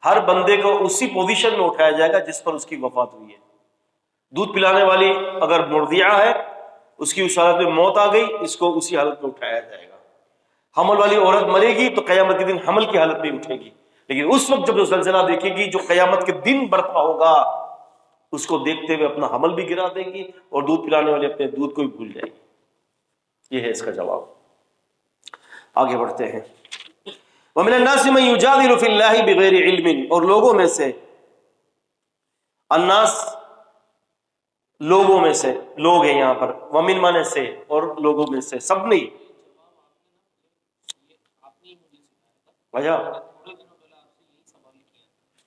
ہر بندے کو اسی پوزیشن میں اٹھایا جائے گا جس پر اس کی وفات ہوئی ہے۔ دودھ پلانے والی اگر مرضعہ ہے، اس کی اس حالت میں موت آ گئی، اس کو اسی حالت میں اٹھایا جائے گا۔ حمل والی عورت مرے گی تو قیامت کے دن حمل کی حالت میں اٹھے گی، لیکن اس وقت جب وہ زلزلہ دیکھے گی جو قیامت کے دن برپا ہوگا، اس کو دیکھتے ہوئے اپنا حمل بھی گرا دے گی، اور دودھ پلانے والی اپنے دودھ کو بھی بھول جائے گی۔ یہ ہے اس کا جواب۔ آگے بڑھتے ہیں۔ وَمِنَ النَّاسِ مَن يُجَادِلُ فِي اللَّهِ بِغَيْرِ عِلْمٍ، اور لوگوں میں سے، الناس لوگوں میں سے، لوگ ہیں یہاں پر، ومن مانے سے، اور لوگوں میں سے، سب نہیں۔ بھیا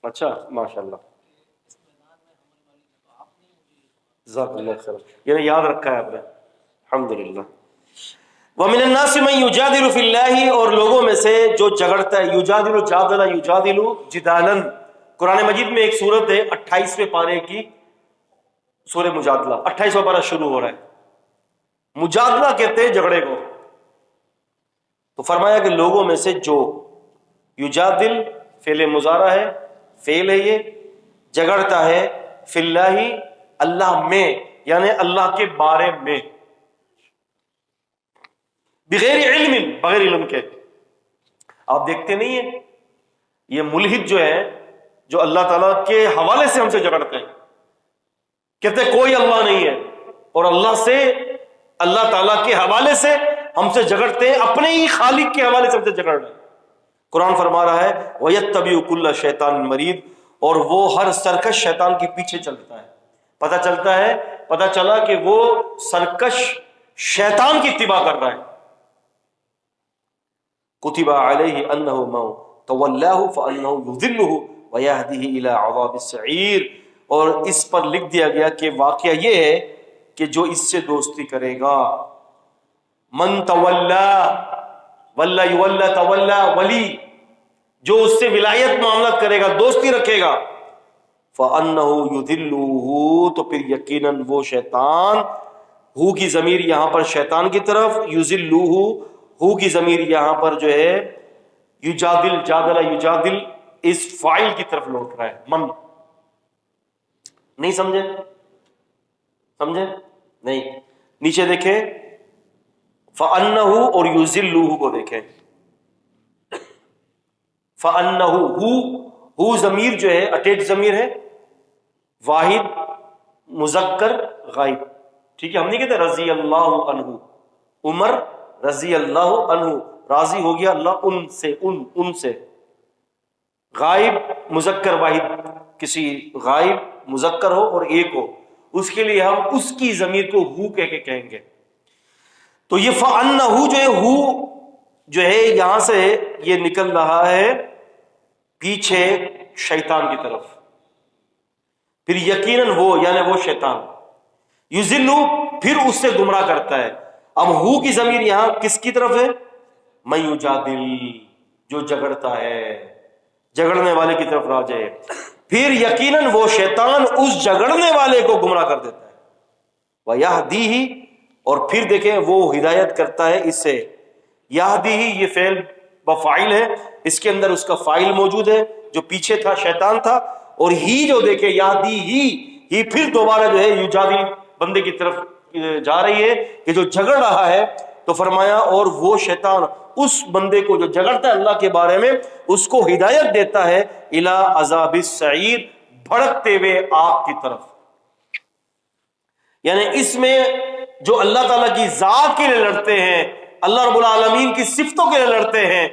اچھا ماشاء اللہ، جزاک اللہ خیر، یہ یاد رکھا ہے آپ نے، الحمدللہ۔ وَمِنَ النَّاسِ مَن يُجَادِلُ فِي اللَّهِ، اور لوگوں میں سے جو جھگڑتا ہے، یجادل جادل یجادل جدالن، قرآن مجید میں ایک سورت ہے 28ویں پارے کی، سورہ مجادلہ، 28واں پارہ شروع ہو رہا ہے، مجادلہ کہتے ہیں جھگڑے کو۔ تو فرمایا کہ لوگوں میں سے جو، یجادل فعل مضارع ہے، فعل ہے یہ، جھگڑتا ہے، فی اللہ اللہ میں، یعنی اللہ کے بارے میں، بغیر علم بغیر علم کے۔ آپ دیکھتے نہیں ہیں یہ ملحد جو ہے، جو اللہ تعالیٰ کے حوالے سے ہم سے جھگڑتے ہیں، کہتے ہیں کوئی اللہ نہیں ہے، اور اللہ تعالیٰ کے حوالے سے ہم سے جھگڑتے ہیں، اپنے ہی خالق کے حوالے سے ہم سے جھگڑ رہے ہیں۔ قرآن فرما رہا ہے وَيَتَّبِعُ كُلَّ شَيْطَانٍ مَرِيدٍ، اور وہ ہر سرکش شیطان کے پیچھے چلتا ہے۔ پتہ چلا کہ وہ سرکش شیطان کی اتباع کر رہا ہے۔ كُتِبَ عَلَيْهِ أَنَّهُ مَن تَوَلَّاهُ فَأَنَّهُ يُضِلُّهُ وَيَهْدِيهِ إِلَىٰ عَذَابِ السَّعِيرِ، اور اس پر لکھ دیا گیا کہ واقعہ یہ ہے کہ جو اس سے دوستی کرے گا، من تولا ولا یولا تولا ولی، جو اس سے ولایت معاملت کرے گا، دوستی رکھے گا، فَأَنَّهُ يُذِلُّهُ، تو پھر یقیناً وہ شیطان، ہو کی ضمیر یہاں پر شیطان کی طرف، یُذِلُّهُ ہو کی ضمیر یہاں پر جو ہے یجادل، جادل یجادل اس فاعل کی طرف لوٹ رہا ہے، من۔ نہیں سمجھے؟ سمجھے نہیں؟ نیچے دیکھیں فَأَنَّهُ اور يُذِلُّهُ کو دیکھیں. فَأَنَّهُ ہو ضمیر جو ہے اٹیچ ضمیر ہے، واحد مذکر غائب. ٹھیک ہے، ہم نہیں کہتے رضی اللہ عنہ، عمر رضی اللہ عنہ، راضی ہو گیا اللہ ان سے، ان سے. غائب مذکر واحد، کسی غائب مذکر ہو اور ایک ہو، اس کے لیے ہم اس کی ضمیر کو ہو کہہ کے کہیں گے. تو یہ فَأَنَّهُ جو ہے، ہو جو ہے یہاں سے یہ نکل رہا ہے پیچھے شیطان کی طرف. پھر یقیناً وہ یعنی وہ شیطان، یذلو پھر اس سے گمراہ کرتا ہے. اب ہو کی ضمیر یہاں کس کی طرف ہے؟ من یجادل، جو جگڑتا ہے، جگڑنے والے کی طرف راجع ہے. پھر یقیناً وہ شیطان اس جگڑنے والے کو گمراہ کر دیتا ہے. وَيَهْدِيهِ اور پھر دیکھیں وہ ہدایت کرتا ہے اس سے. یہدیہ یہ فعل بفاعل ہے، اس کے اندر اس کا فاعل موجود ہے جو پیچھے تھا شیطان تھا، اور ہی جو دیکھیں یہدیہ ہی پھر دوبارہ جو ہے یجادل بندے کی طرف جا رہی ہے کہ جو جھگڑ رہا ہے. تو فرمایا اور وہ شیطان اس بندے کو جو جھگڑتا ہے اللہ کے بارے میں اس کو ہدایت دیتا ہے الی عذاب السعیر، بھڑکتے ہوئے آگ کی طرف. یعنی اس میں جو اللہ تعالیٰ کی ذات کے لیے لڑتے ہیں، اللہ رب العالمین کی صفتوں کے لیے لڑتے ہیں،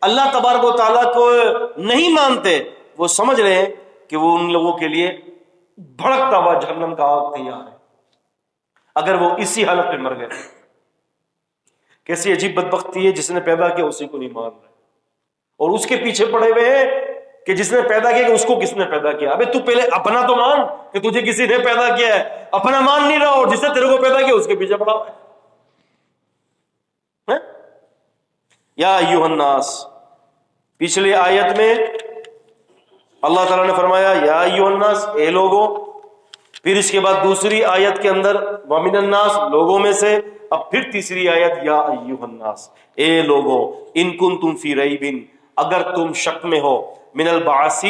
اللہ تبارک و تعالیٰ کو نہیں مانتے، وہ سمجھ رہے ہیں کہ وہ ان لوگوں کے لیے بھڑکتا ہوا جہنم کا آگ تیار ہے اگر وہ اسی حالت میں مر گئے. کیسی عجیب بدبختی ہے، جس نے پیدا کیا اسی کو نہیں مان رہے، اور اس کے پیچھے پڑے ہوئے ہیں کہ جس نے پیدا کیا کہ اس کو کس نے پیدا کیا. ابے تو پہلے اپنا تو مان کہ تجھے کسی نے پیدا کیا ہے، اپنا مان نہیں رہا اور جس نے تیرے کو پیدا کیا اس کے پیچھے پڑا ہے. یا ایھا الناس، پچھلی آیت میں اللہ تعالیٰ نے فرمایا یا ایھا الناس، اے لوگوں. پھر اس کے بعد دوسری آیت کے اندر ومن الناس، لوگوں میں سے. اب پھر تیسری آیت یا ایھا الناس، اے لوگوں. ان کنتم فی ریب، اگر تم شک میں ہو، من البعث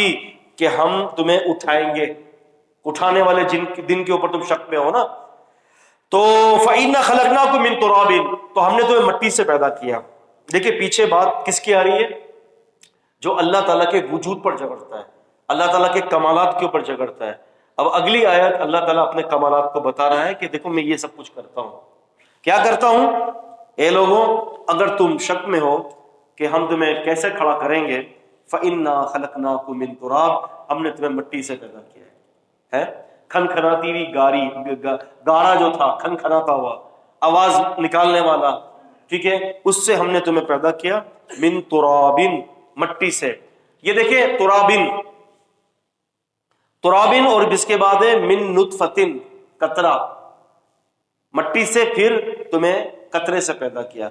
کہ ہم تمہیں اٹھائیں گے، اٹھانے والے دن کے اوپر تم شک میں ہو نا. تو فإنا خلقناکم من تراب، تو ہم نے تمہیں مٹی سے پیدا کیا. دیکھیں پیچھے بات کس کی آ رہی ہے؟ جو اللہ تعالیٰ کے وجود پر جھگڑتا ہے، اللہ تعالیٰ کے کمالات کے اوپر جھگڑتا ہے. اب اگلی آیت اللہ تعالیٰ اپنے کمالات کو بتا رہا ہے کہ دیکھو میں یہ سب کچھ کرتا ہوں. کیا کرتا ہوں؟ اے لوگوں اگر تم شک میں ہو کہ ہم تمہیں کیسے کھڑا کریں گے، فإنا خلقناکم من تراب، ہم نے تمہیں مٹی سے پیدا کیا ہے. کھنکھناتی ہوئی گارا جو تھا کھنکھناتا ہوا آواز نکالنے والا، ٹھیک ہے، اس سے ہم نے تمہیں پیدا کیا. من ترابن، مٹی سے. یہ دیکھیں ترابن اور اس کے بعد ہے من نطفتن، قطرہ. مٹی سے پھر تمہیں قطرے سے پیدا کیا.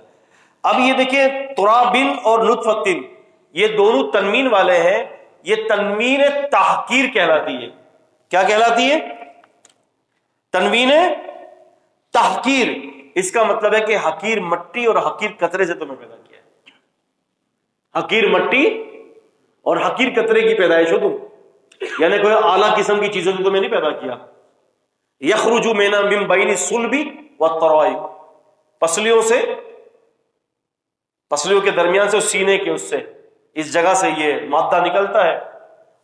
اب یہ دیکھیں ترابن اور نطفتن یہ دونوں تنوین والے ہیں. یہ تنوین تحقیر کہلاتی ہے. کیا کہلاتی ہے؟ تنوین تحقیر. اس کا مطلب ہے کہ حقیر مٹی اور حقیر قطرے سے تمہیں پیدا کیا ہے. حقیر مٹی اور حقیر قطرے کی پیدائش ہو تم، یعنی کوئی اعلیٰ قسم کی چیزوں سے تمہیں نہیں پیدا کیا. یخرج من بین الصلب والترائب، پسلیوں سے، پسلیوں کے درمیان سے، اس سینے کے اس سے، اس جگہ سے یہ مادہ نکلتا ہے،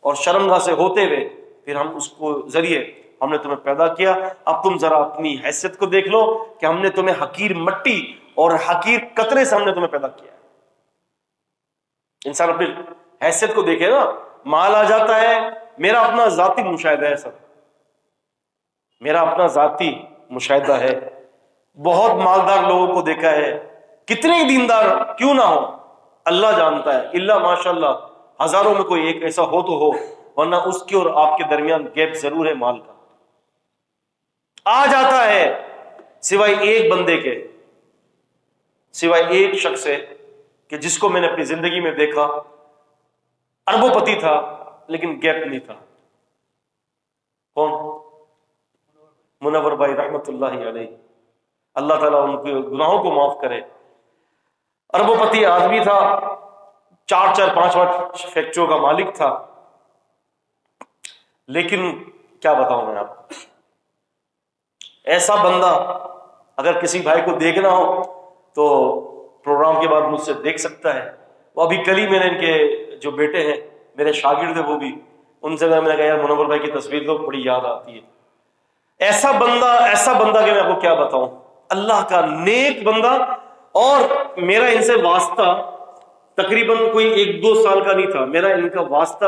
اور شرمگاہ سے ہوتے ہوئے پھر ہم اس کو ذریعے ہم نے تمہیں پیدا کیا. اب تم ذرا اپنی حیثیت کو دیکھ لو کہ ہم نے تمہیں حقیر مٹی اور حقیر قطرے سے ہم نے تمہیں پیدا کیا. انسان اپنی حیثیت کو دیکھے نا، مال آ جاتا ہے. میرا اپنا ذاتی مشاہدہ ہے سر، میرا اپنا ذاتی مشاہدہ ہے. بہت مالدار لوگوں کو دیکھا ہے، کتنے دیندار کیوں نہ ہو، اللہ جانتا ہے، اللہ ماشاء اللہ ہزاروں میں کوئی ایک ایسا ہو تو ہو، ورنہ اس کے اور آپ کے درمیان گیپ ضرور ہے مال کا. آ جاتا ہے سوائے ایک بندے کے، سوائے ایک شخص سے کہ جس کو میں نے اپنی زندگی میں دیکھا، اربوں پتی تھا لیکن گیپ نہیں تھا. کون؟ منور بھائی رحمت اللہ علیہ، اللہ تعالیٰ ان کے گناہوں کو معاف کرے. اربوں پتی آدمی تھا، 4-4 5-5 فیکٹریوں کا مالک تھا، لیکن کیا بتاؤں میں آپ کو. ایسا بندہ اگر کسی بھائی کو دیکھنا ہو تو پروگرام کے بعد مجھ سے دیکھ سکتا ہے. وہ ابھی کل ہی میں نے ان کے جو بیٹے ہیں میرے شاگرد ہیں وہ بھی, ان سے میں نے کہا یار منور بھائی کی تصویر تو بڑی یاد آتی ہے. ایسا بندہ کہ میں آپ کو کیا بتاؤں, اللہ کا نیک بندہ. اور میرا ان سے واسطہ تقریباً کوئی 1-2 سال کا نہیں تھا, میرا ان کا واسطہ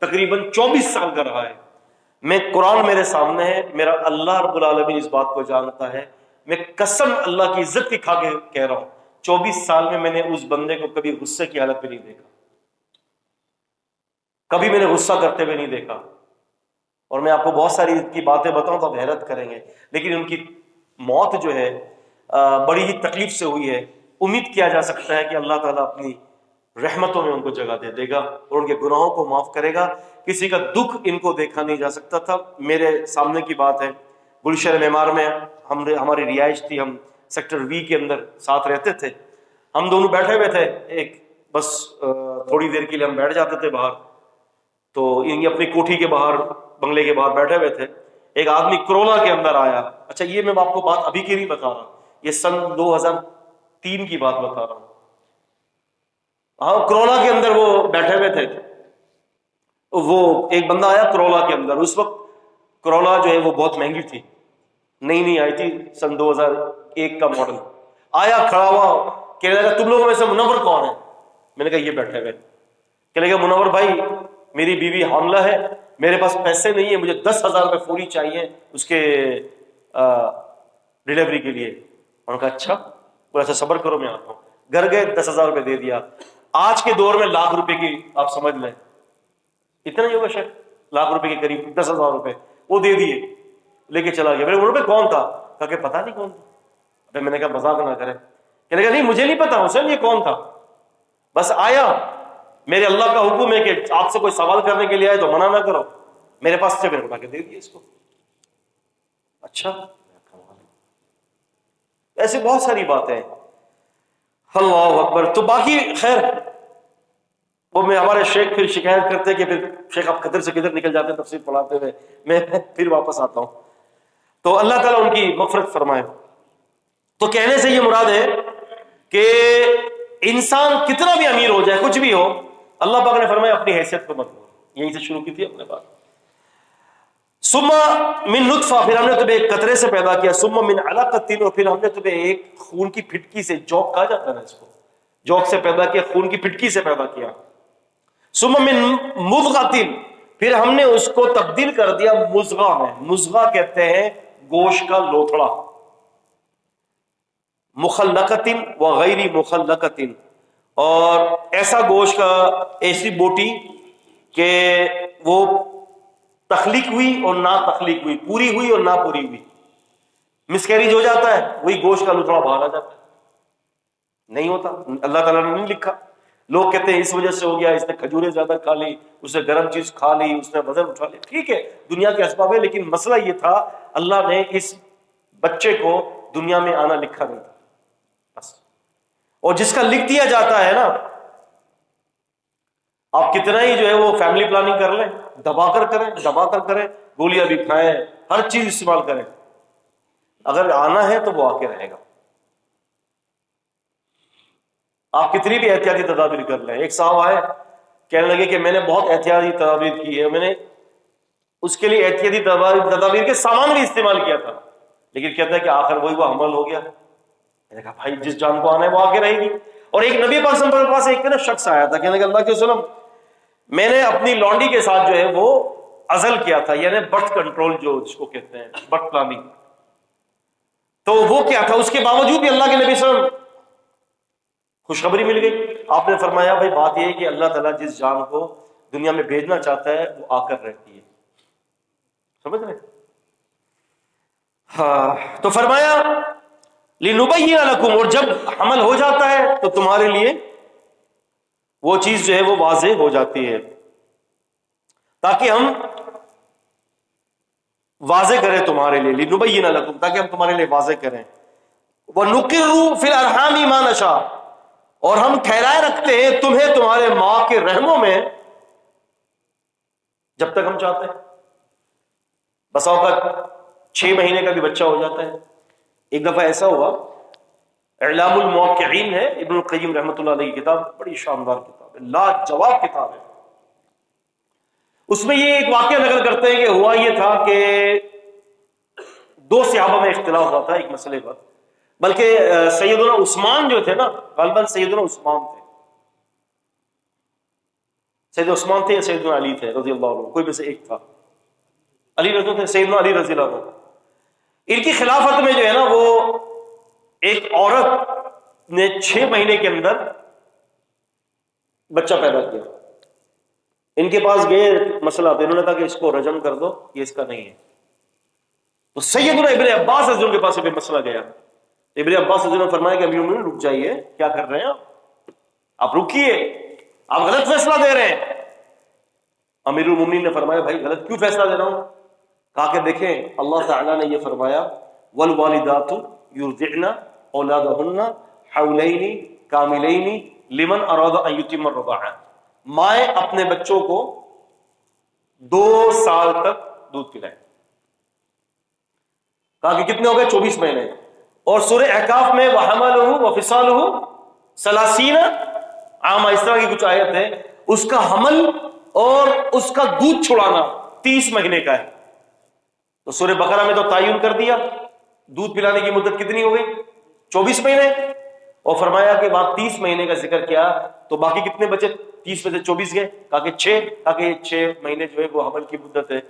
تقریباً 24 سال کا رہا ہے. میں قرآن میرے سامنے ہے, میرا اللہ رب العالمین اس بات کو جانتا ہے, میں قسم اللہ کی عزت کی کھا کے کہہ رہا ہوں 24 سال میں نے اس بندے کو کبھی غصے کی حالت میں نہیں دیکھا, کبھی میں نے غصہ کرتے ہوئے نہیں دیکھا. اور میں آپ کو بہت ساری کی باتیں بتاؤں تو آپ حیرت کریں گے, لیکن ان کی موت جو ہے بڑی ہی تکلیف سے ہوئی ہے. امید کیا جا سکتا ہے کہ اللہ تعالیٰ اپنی رحمتوں میں ان کو جگہ دے گا اور ان کے گناہوں کو معاف کرے گا. کسی کا دکھ ان کو دیکھا نہیں جا سکتا تھا. میرے سامنے کی بات ہے, گلشن معمار میں ہماری رہائش تھی, ہم سیکٹر وی کے اندر ساتھ رہتے تھے. ہم دونوں بیٹھے ہوئے تھے, ایک بس تھوڑی دیر کے لیے ہم بیٹھ جاتے تھے باہر, تو یہ اپنی کوٹھی کے باہر بنگلے کے باہر بیٹھے ہوئے تھے. ایک آدمی کرولا کے اندر آیا. اچھا یہ میں آپ کو بات ابھی کی نہیں بتا رہا, یہ سن 2003 کی بات بتا رہا ہوں. ہاں کرولا کے اندر وہ بیٹھے ہوئے تھے, وہ ایک بندہ آیا کرولا کے اندر. اس وقت کرولا جو ہے وہ بہت مہنگی تھی, نئی آئی تھی, سن 2001 کا ماڈل. آیا کھڑا ہوا, کہنے لگا تم لوگوں میں سے منور کون ہے؟ میں نے کہا یہ بیٹھے ہوئے. کہنے لگا منور بھائی میری بیوی حاملہ ہے, میرے پاس پیسے نہیں ہیں, مجھے 10,000 روپے فوری چاہیے اس کے ڈیلیوری کے لیے. انہوں نے کہا اچھا, بولا اچھا صبر کرو میں آتا ہوں. گھر گئے, 10,000 روپے دے دیا. آج کے دور میں لاکھ روپے کی آپ سمجھ لیں, اتنا ہی ہوگا شاید, لاکھ روپے کے قریب 10,000 روپے وہ دے دیے, لے کے چلا گیا. میرے منور پہ کون تھا؟ کہا کہ پتا نہیں کون تھا. میں نے کہا مذاق نہ کرے. کہنے لگا نہیں مجھے نہیں پتا حسین یہ کون تھا, بس آیا, میرے اللہ کا حکم ہے کہ آپ سے کوئی سوال کرنے کے لیے آئے تو منع نہ کرو. میرے پاس سے میرے بنا کے دے دیے اس کو. اچھا ایسی بہت ساری باتیں ہیں. اللہ اکبر. تو باقی خیر وہ میں ہمارے شیخ پھر شکایت کرتے کہ پھر شیخ آپ کدھر سے کدھر نکل جاتے ہیں تفسیر پڑھاتے ہوئے, میں پھر واپس آتا ہوں. تو اللہ تعالیٰ ان کی مغفرت فرمائے. تو کہنے سے یہ مراد ہے کہ انسان کتنا بھی امیر ہو جائے, کچھ بھی ہو, اللہ پاک نے فرمایا اپنی حیثیت کو مت بھول. یہیں سے شروع کی تھی اپنے بات. ثم من نطفہ, پھر ہم نے تمہیں ایک قطرے سے پیدا کیا. ثم من علقۃ, اور پھر ہم نے تمہیں ایک خون کی پھٹکی سے, جوک کہا جاتا ہے نا اس کو, جوک سے پیدا کیا, خون کی پھٹکی سے پیدا کیا. ثم من مضغۃ, پھر ہم نے اس کو تبدیل کر دیا مضغہ میں. مضغہ کہتے ہیں گوشت کا لوتھڑا. مخلقۃ و غیر مخلقۃ, اور ایسا گوشت کا, ایسی بوٹی کہ وہ تخلیق ہوئی اور نہ تخلیق ہوئی, پوری ہوئی اور نہ پوری ہوئی. مسکیریج ہو جاتا ہے, وہی گوشت کا لوتھڑا باہر آ جاتا ہے. نہیں ہوتا, اللہ تعالیٰ نے نہیں لکھا. لوگ کہتے ہیں اس وجہ سے ہو گیا, اس نے کھجوریں زیادہ کھا لی, اس نے گرم چیز کھا لی, اس نے وزن اٹھا لیا. ٹھیک ہے دنیا کے اسباب ہے, لیکن مسئلہ یہ تھا اللہ نے اس بچے کو دنیا میں آنا لکھا نہیں تھا بس. اور جس کا لکھ دیا جاتا ہے نا, آپ کتنا ہی جو ہے وہ فیملی پلاننگ کر لیں, دبا کر کریں, گولیاں بھی کھائیں, ہر چیز استعمال کریں, اگر آنا ہے تو وہ آ کے رہے گا. آپ کتنی بھی احتیاطی تدابیر کر لیں. ایک صاحب آئے کہنے لگے کہ میں نے بہت احتیاطی تدابیر کی ہے, میں نے اس کے لیے احتیاطی تدابیر کے سامان بھی استعمال کیا تھا, لیکن کہتا ہے کہ آخر وہی وہ حمل ہو گیا. میں نے کہا بھائی جس جان کو آنا ہے وہ آ کے رہے گی. اور ایک نبی پاک صلی اللہ علیہ وسلم کے پاس ایک نا شخص آیا تھا, کہنے لگا اللہ کے وسلم میں نے اپنی لونڈی کے ساتھ جو ہے وہ عزل کیا تھا, یعنی برتھ کنٹرول جو جس کو کہتے ہیں, برتھ پلاننگ. تو وہ کیا تھا, اس کے باوجود بھی اللہ کے نبی صلی اللہ علیہ وسلم خوشخبری مل گئی. آپ نے فرمایا بھائی بات یہ ہے کہ اللہ تعالیٰ جس جان کو دنیا میں بھیجنا چاہتا ہے وہ آ کر رہتی ہے. سمجھ رہے؟ ہاں. تو فرمایا لِنُبَيِّنَ لَكُمْ, اور جب حمل ہو جاتا ہے تو تمہارے لیے وہ چیز جو ہے وہ واضح ہو جاتی ہے, تاکہ ہم واضح کریں تمہارے لیے. لِنُبَيِّنَ لَكُمْ, تاکہ ہم تمہارے لیے واضح کریں. وَنُقِرُّ فِي الْأَرْحَامِ مَا نَشَاءُ, اور ہم ٹھہرائے رکھتے ہیں تمہیں تمہارے ماں کے رحموں میں جب تک ہم چاہتے ہیں. بسا اوقات 6 مہینے کا بھی بچہ ہو جاتا ہے. ایک دفعہ ایسا ہوا، اعلام الموقعین ہے ابن القیم رحمۃ اللہ علیہ کی کتاب، بڑی شاندار کتاب ہے، لاجواب کتاب ہے. اس میں یہ ایک واقعہ نقل کرتے ہیں کہ ہوا یہ تھا کہ 2 صحابہ میں اختلاف ہوا تھا ایک مسئلے پر، بلکہ سیدنا عثمان جو تھے نا، غالباً سیدنا عثمان تھے، سیدنا عثمان تھے یا سیدنا علی تھے رضی اللہ عنہ، کوئی میں سے ایک تھا. علی رضی اللہ، سیدنا علی رضی اللہ عنہ. ان کی خلافت میں جو ہے نا، وہ ایک عورت نے 6 مہینے کے اندر بچہ پیدا کیا. ان کے پاس گئے مسئلہ، تو انہوں نے کہا کہ اس کو رجم کر دو، یہ اس کا نہیں ہے. تو سیدنا ابن عباس رضی اللہ عنہ کے پاس یہ مسئلہ گیا. ابن عباس رضی اللہ عنہ نے فرمایا کہ امیر المومنین رک جائیے، کیا کر رہے ہیں آپ رکیے، آپ غلط فیصلہ دے رہے ہیں. امیر المومنین نے فرمایا بھائی غلط کیوں فیصلہ دے رہا ہوں؟ کہا کہ دیکھیں اللہ تعالیٰ نے یہ فرمایا والوالدات یرضعن اولادہن حولین کاملین لمن اراد ان یتم الرضاعہ. مائیں اپنے بچوں کو 2 سال تک دودھ پلائیں. کہا کہ کتنے ہو گئے؟ 24 مہینے. اور سورہ احقاف میں وحملہ وفصالہ 30 عام، اس طرح کی کچھ آیت ہے، اس کا حمل اور اس کا دودھ چھڑانا 30 مہینے کا ہے. تو سورہ بقرہ میں تو تعین کر دیا، دودھ پلانے کی مدت کتنی ہو گئی؟ 24 مہینے. اور فرمایا کہ وہاں 30 مہینے کا ذکر کیا، تو باقی کتنے بچے؟ 30 میں سے 24 گئے. کہا کہ 6، کہا کہ 6 مہینے جو ہے وہ حمل کی مدت ہے.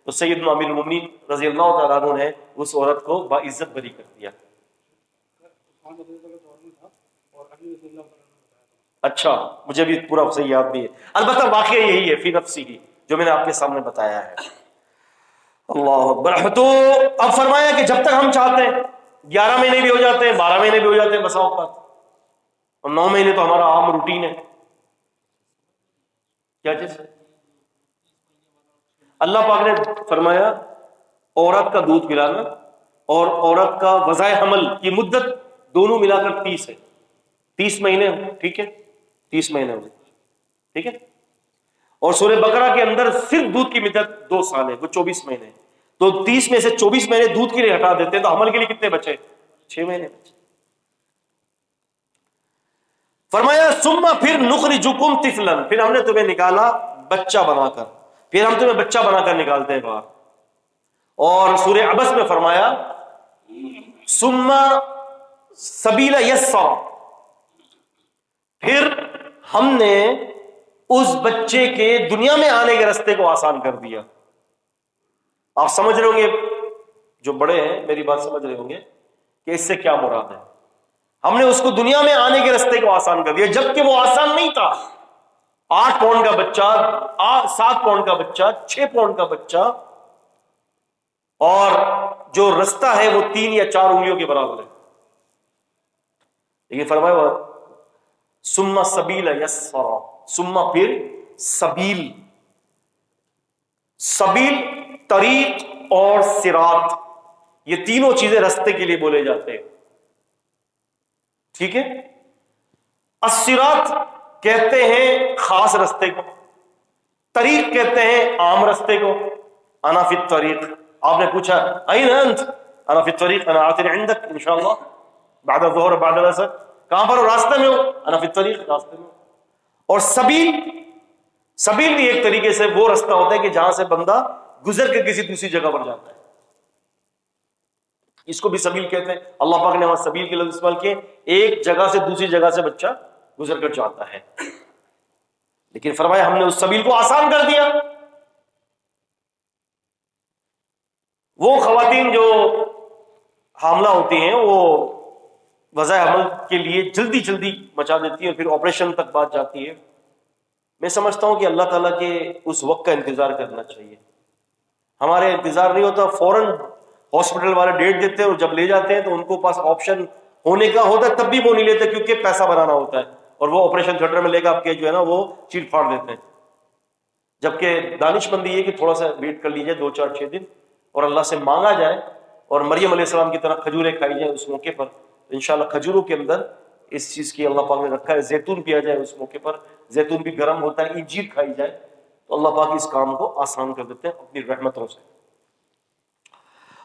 تو سیدنا امیر المومنین رضی اللہ تعالیٰ عنہ نے اس عورت کو باعزت بری کر دیا. اچھا، مجھے بھی پورا صحیح یاد بھی ہے، البتہ واقعہ یہی ہے فی نفسی ہی جو میں نے آپ کے سامنے بتایا ہے. اللہ اکبر. تو اب فرمایا کہ جب تک ہم چاہتے ہیں 11 مہینے بھی ہو جاتے ہیں، 12 مہینے بھی ہو جاتے ہیں بسا اوقات، اور 9 مہینے تو ہمارا عام روٹین ہے. کیا چیز؟ اللہ پاک نے فرمایا عورت کا دودھ پلانا اور عورت کا وضع حمل کی مدت دونوں ملا کر 30 ہے. 30 مہینے ہو، ٹھیک ہے، 30 مہینے ہو، ٹھیک ہے. اور سورہ بقرہ کے اندر صرف دودھ کی مدت 2 سال ہے، وہ 24 مہینے. تو 30 میں سے 24 مہینے دودھ کے لیے ہٹا دیتے ہیں، تو حمل کے لیے کتنے بچے؟ 6 مہینے بچے. فرمایا ثم پھر نخرجکم طفلا، پھر ہم نے تمہیں نکالا بچہ بنا کر، پھر ہم تمہیں بچہ بنا کر نکالتے ہیں باہر. اور سورہ عبس میں فرمایا ثم سبیل یسر، پھر ہم نے اس بچے کے دنیا میں آنے کے راستے کو آسان کر دیا. آپ سمجھ رہے ہوں گے، جو بڑے ہیں میری بات سمجھ رہے ہوں گے کہ اس سے کیا مراد ہے. ہم نے اس کو دنیا میں آنے کے راستے کو آسان کر دیا، جبکہ وہ آسان نہیں تھا. 8 پاؤنڈ کا بچہ، 7 پاؤنڈ کا بچہ، 6 پاؤنڈ کا بچہ، اور جو رستہ ہے وہ 3 یا 4 انگلیوں کے برابر ہے. لیکن فرمایا ثم سبیل یسر، ثم پھر سبیل، سبیل طریق اور صراط، یہ تینوں چیزیں رستے کے لیے بولے جاتے ہیں، ٹھیک ہے. الصراط کہتے ہیں خاص رستے کو، طریق کہتے ہیں عام رستے کو. انا فی الطریق، آپ نے پوچھا این انت؟ انا فی الطریق، انا آتِ عندک انشاءاللہ بعد الظہر بعد العصر. کہاں پر ہو؟ راستہ میں ہو. انا فی الطریق، راستے میں. اور سبیل، سبیل بھی ایک طریقے سے وہ راستہ ہوتا ہے کہ جہاں سے بندہ گزر کے کسی دوسری جگہ پر جاتا ہے، اس کو بھی سبیل کہتے ہیں. اللہ پاک نے وہاں سبیل کے لفظ استعمال کیے، ایک جگہ سے دوسری جگہ سے بچہ گزر کر جاتا ہے. لیکن فرمایا ہم نے اس سبیل کو آسان کر دیا. وہ خواتین جو حاملہ ہوتی ہیں وہ وضع حمل کے لیے جلدی جلدی مچا دیتی ہیں اور پھر آپریشن تک بات جاتی ہے. میں سمجھتا ہوں کہ اللہ تعالیٰ کے اس وقت کا انتظار کرنا چاہیے. ہمارے انتظار نہیں ہوتا، فوراً ہاسپٹل والے ڈیٹ دیتے ہیں اور جب لے جاتے ہیں تو ان کو پاس آپشن ہونے کا ہوتا ہے تب بھی وہ نہیں لیتے، کیونکہ پیسہ بنانا ہوتا ہے اور وہ آپریشن تھیٹر میں لے کے آپ کے جو ہے نا وہ چیٹ پھاڑ دیتے ہیں. جبکہ دانش مندی یہ کہ تھوڑا سا ویٹ کر لیجیے 2 4 6 دن اور اللہ سے مانگا جائے اور مریم علیہ السلام کی طرح کھجوریں کھائی جائیں اس موقع پر. انشاءاللہ کھجوروں کے اندر اس چیز کی اللہ پاک نے رکھا ہے، زیتون پیا جائے اس موقع پر، زیتون بھی گرم ہوتا ہے، انجیر کھائی جائے تو اللہ پاک اس کام کو آسان کر دیتے ہیں اپنی رحمتوں سے.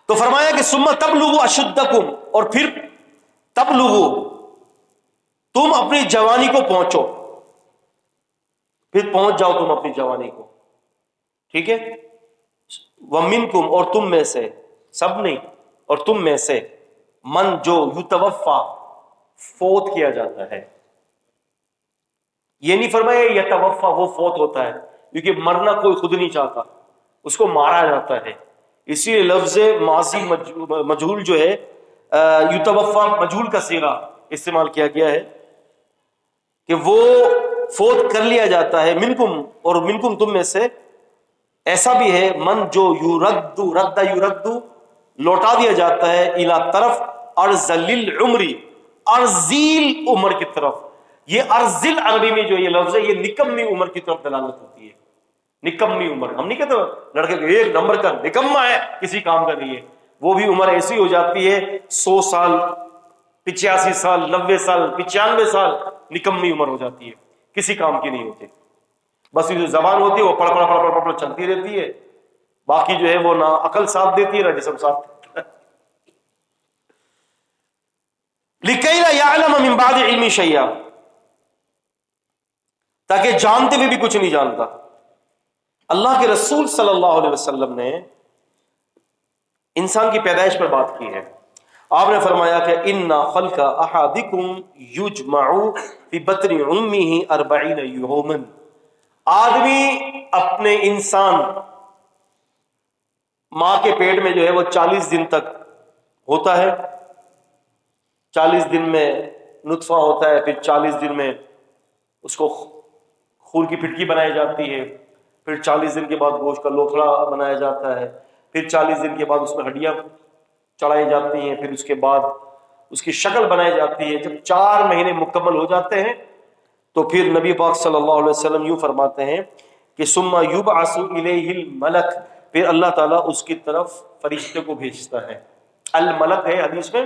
تو فرمایا کہ ثم تبلغوا اشدکم، اور پھر تبلغوا، تم اپنی جوانی کو پہنچو، پھر پہنچ جاؤ تم اپنی جوانی کو، ٹھیک ہے. ومنکم، اور تم میں سے، سب نہیں، اور تم میں سے، من جو یتوفا، فوت کیا جاتا ہے. یہ نہیں فرمایا یتوفا وہ فوت ہوتا ہے، کیونکہ مرنا کوئی خود نہیں چاہتا، اس کو مارا جاتا ہے. اسی لیے لفظ ماضی مجہول جو ہے یتوفا مجہول کا صیغہ استعمال کیا گیا ہے کہ وہ فوت کر لیا جاتا ہے. منکم، اور منکم تم میں سے. ایسا بھی ہے من جو یرد، رد یرد، لوٹا دیا جاتا ہے، الی طرف ارذل العمر، ارذیل عمر کی طرف. یہ ارذل عربی میں جو یہ لفظ ہے یہ نکمی عمر کی طرف دلالت ہوتی ہے. نکمی عمر، ہم نہیں کہتے لڑکے کو ایک نمبر کا نکما ہے، کسی کام کا نہیں ہے. وہ بھی عمر ایسی ہو جاتی ہے 100 سال، 85 سال، 90 سال، 95 سال، نکمی عمر ہو جاتی ہے، کسی کام کی نہیں ہوتی. بس یہ جو زبان ہوتی ہے وہ پڑھ پڑھ پڑھ پڑھ پڑھ چلتی رہتی ہے، باقی جو ہے وہ نہ عقل ساتھ دیتی ہے نہ جسم ساتھ دیتا ہے. لِكَيْ لَا يَعْلَمَ مِن بَعْدِ عِلْمِ شَيْئًا، تاکہ جانتے ہوئے بھی کچھ نہیں جانتا. اللہ کے رسول صلی اللہ علیہ وسلم نے انسان کی پیدائش پر بات کی ہے. آپ نے فرمایا کہ اِنَّ خَلْقَ أَحَدِكُمْ يُجْمَعُ فِي بَطْنِ أُمِّهِ 40 يَوْمًا. آدمی اپنے انسان ماں کے پیٹ میں جو ہے وہ 40 دن تک ہوتا ہے. 40 دن میں نطفہ ہوتا ہے، پھر 40 دن میں اس کو خون کی پھٹکی بنائی جاتی ہے، پھر 40 دن کے بعد گوشت کا لوتھڑا بنایا جاتا ہے، پھر 40 دن کے بعد اس میں ہڈیاں چڑھائی جاتی ہیں، پھر اس کے بعد اس کی شکل بنائی جاتی ہے. جب 4 مہینے مکمل ہو جاتے ہیں تو پھر نبی پاک صلی اللہ علیہ وسلم یوں فرماتے ہیں کہ ثم یبعث الیہ الملک، پھر اللہ تعالیٰ اس کی طرف فرشتے کو بھیجتا ہے. الملک ہے حدیث میں،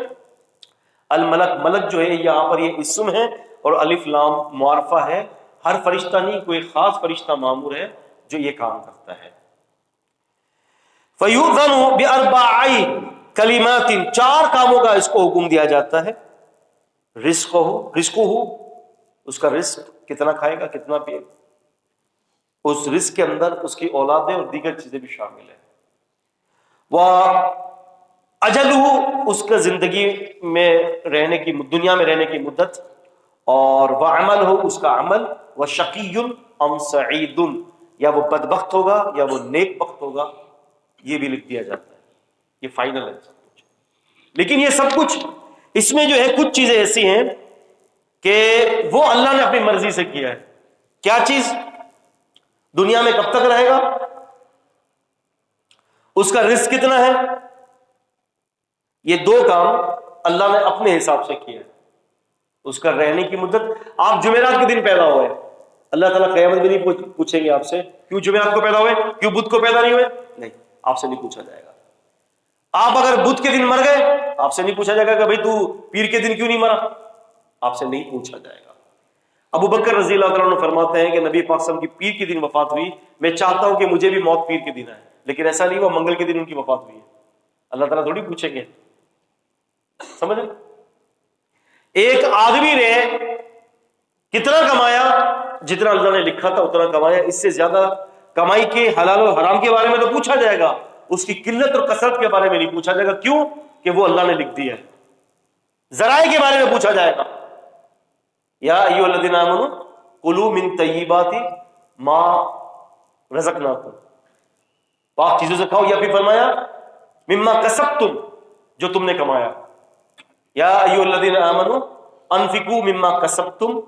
الملک، ملک جو ہے یہاں پر یہ اسم ہے اور الف لام معرفہ ہے. ہر فرشتہ نہیں، کوئی خاص فرشتہ مامور ہے جو یہ کام کرتا ہے. فَيُؤْذَنُ بِأَرْبَعِ كَلِمَاتٍ، 4 کاموں کا اس کو حکم دیا جاتا ہے. رزقہ، اس کا رزق کتنا کھائے گا، کتنا پیے گا، اس رزق کے اندر اس کی اولادیں اور دیگر چیزیں بھی شامل ہیں. وَأَجَلُهُ، اس کا زندگی میں رہنے کی، دنیا میں رہنے کی مدت، اور وَعَمَلُهُ، اس کا عمل، وَشَقِيٌّ أَمْ سَعِيدٌ، یا وہ بدبخت ہوگا یا وہ نیک بخت ہوگا، یہ بھی لکھ دیا جاتا ہے. یہ فائنل ہے سب کچھ. لیکن یہ سب کچھ اس میں جو ہے کچھ چیزیں ایسی ہیں کہ وہ اللہ نے اپنی مرضی سے کیا ہے. کیا چیز؟ دنیا میں کب تک رہے گا، اس کا رزق کتنا ہے، یہ 2 کام اللہ نے اپنے حساب سے کیا ہے. اس کا رہنے کی مدت، آپ جمعرات کے دن پیدا ہوئے، اللہ تعالیٰ قیامت میں نہیں پوچھیں گے آپ سے کیوں جمعرات کو پیدا ہوئے، کیوں بدھ کو پیدا نہیں ہوئے، نہیں، آپ سے نہیں پوچھا جائے گا. آپ اگر بدھ کے دن مر گئے، آپ سے نہیں پوچھا جائے گا کہ بھئی تو پیر کے دن کیوں نہیں مرا، آپ سے نہیں پوچھا جائے گا. ابو بکر رضی اللہ تعالیٰ عنہ فرماتے ہیں کہ نبی پاک صلی اللہ علیہ وسلم کی پیر کے دن وفات ہوئی، میں چاہتا ہوں کہ مجھے بھی موت پیر کے دن آئے، لیکن ایسا نہیں ہوا، منگل کے دن ان کی وفات ہوئی ہے. اللہ تعالیٰ تھوڑی پوچھیں گے، سمجھ رہے؟ ایک آدمی نے کتنا کمایا، جتنا اللہ نے لکھا تھا اتنا کمایا، اس سے زیادہ کمائی کے حلال و حرام کے بارے میں تو پوچھا جائے گا، اس کی قلت اور کثرت کے بارے میں نہیں پوچھا جائے گا. کیوں؟ کہ وہ اللہ نے لکھ دیا ہے. ذرائع کے بارے میں پوچھا جائے گا، یا ایھا الذین آمنوا کلوا من طیبات ما رزقناکم، پاک چیزوں سے کھاؤ، یا پھر فرمایا مما کسبتم، جو تم نے کمایا. یا ایھا الذین آمنوا انفقوا مما کسبتم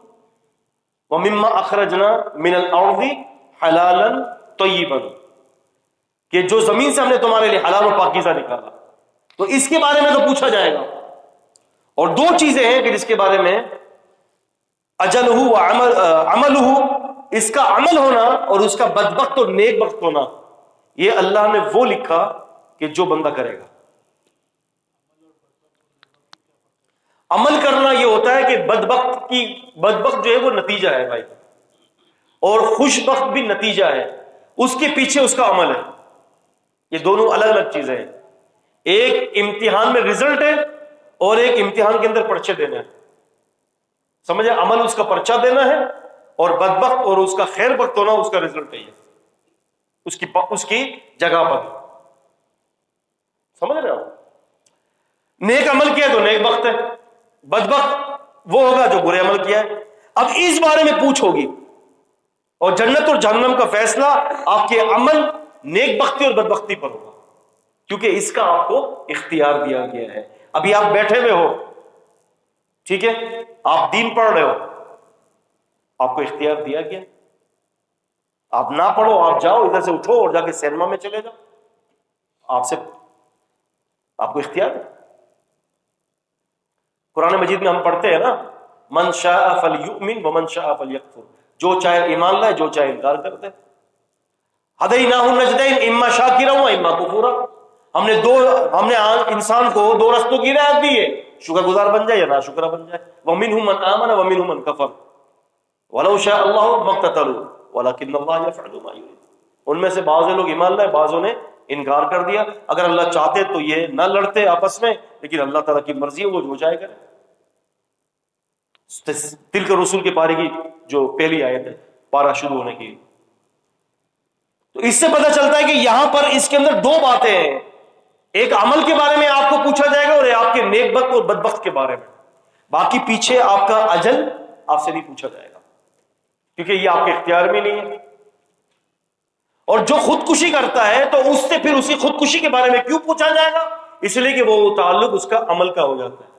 ومما اخرجنا من الارض حلالا طیبا، کہ جو زمین سے ہم نے تمہارے لیے حلال و پاکیزہ نکالا، تو اس کے بارے میں تو پوچھا جائے گا. اور 2 چیزیں ہیں کہ جس کے بارے میں اجلہ و عملہ، اس کا عمل ہونا اور اس کا بدبخت اور نیک بخت ہونا، یہ اللہ نے وہ لکھا کہ جو بندہ کرے گا. عمل کرنا یہ ہوتا ہے کہ بدبخت جو ہے وہ نتیجہ ہے بھائی، اور خوش بخت بھی نتیجہ ہے، اس کے پیچھے اس کا عمل ہے. یہ دونوں الگ الگ چیزیں ہیں. ایک امتحان میں رزلٹ ہے اور ایک امتحان کے اندر پرچے دینا ہے. سمجھے؟ عمل اس کا پرچہ دینا ہے اور بدبخت اور اس کا خیر بخت ہونا اس کا رزلٹ ہے، اس کی جگہ پر. سمجھ رہے ہو؟ نیک عمل کیا تو نیک بخت ہے، بدبخت وہ ہوگا جو برے عمل کیا ہے. اب اس بارے میں پوچھ ہوگی، اور جنت اور جہنم کا فیصلہ آپ کے عمل نیک بختی اور بدبختی پر ہوگا، کیونکہ اس کا آپ کو اختیار دیا گیا ہے. ابھی آپ بیٹھے ہوئے ہو، ٹھیک ہے، آپ دین پڑھ رہے ہو، آپ کو اختیار دیا گیا. آپ نہ پڑھو، آپ جاؤ ادھر سے اٹھو اور جا کے سینما میں چلے جاؤ، آپ کو اختیار ہے. قرآن مجید میں ہم پڑھتے ہیں نا، من شاء فلیؤمن ومن شاء فلیکفر، جو چاہے ایمان لائے، جو چاہے انکار کر دے. ہدیناہ النجدین اما شاکرا و اما کفورا، ہم نے انسان کو دو رستوں کی ہدایت دی ہے، شکر گزار بن جائے یا نا شکرہ بن جائے. ومنہم من آمن ومنہم من کفر ولو شاء اللہ ما اقتتلوا ولکن اللہ یفعل ما یرید. ان میں سے بعض لوگ ایمان لائے، بعضوں نے انکار کر دیا. اگر اللہ چاہتے تو یہ نہ لڑتے آپس میں، لیکن اللہ تعالیٰ کی مرضی ہے، وہ جو چاہے کرے. تلک رسول کے پارے کی جو پہلی آیت ہے پارہ شروع ہونے کی. تو اس سے پتہ چلتا ہے کہ یہاں پر اس کے اندر دو باتیں ہیں، ایک عمل کے بارے میں آپ کو پوچھا جائے گا اور آپ کے نیک بخت اور بدبخت کے بارے میں. باقی پیچھے آپ کا اجل آپ سے نہیں پوچھا جائے گا، کیونکہ یہ آپ کے اختیار میں نہیں ہے. اور جو خودکشی کرتا ہے تو اس سے پھر اسی خودکشی کے بارے میں کیوں پوچھا جائے گا؟ اس لیے کہ وہ تعلق اس کا عمل کا ہو جاتا ہے.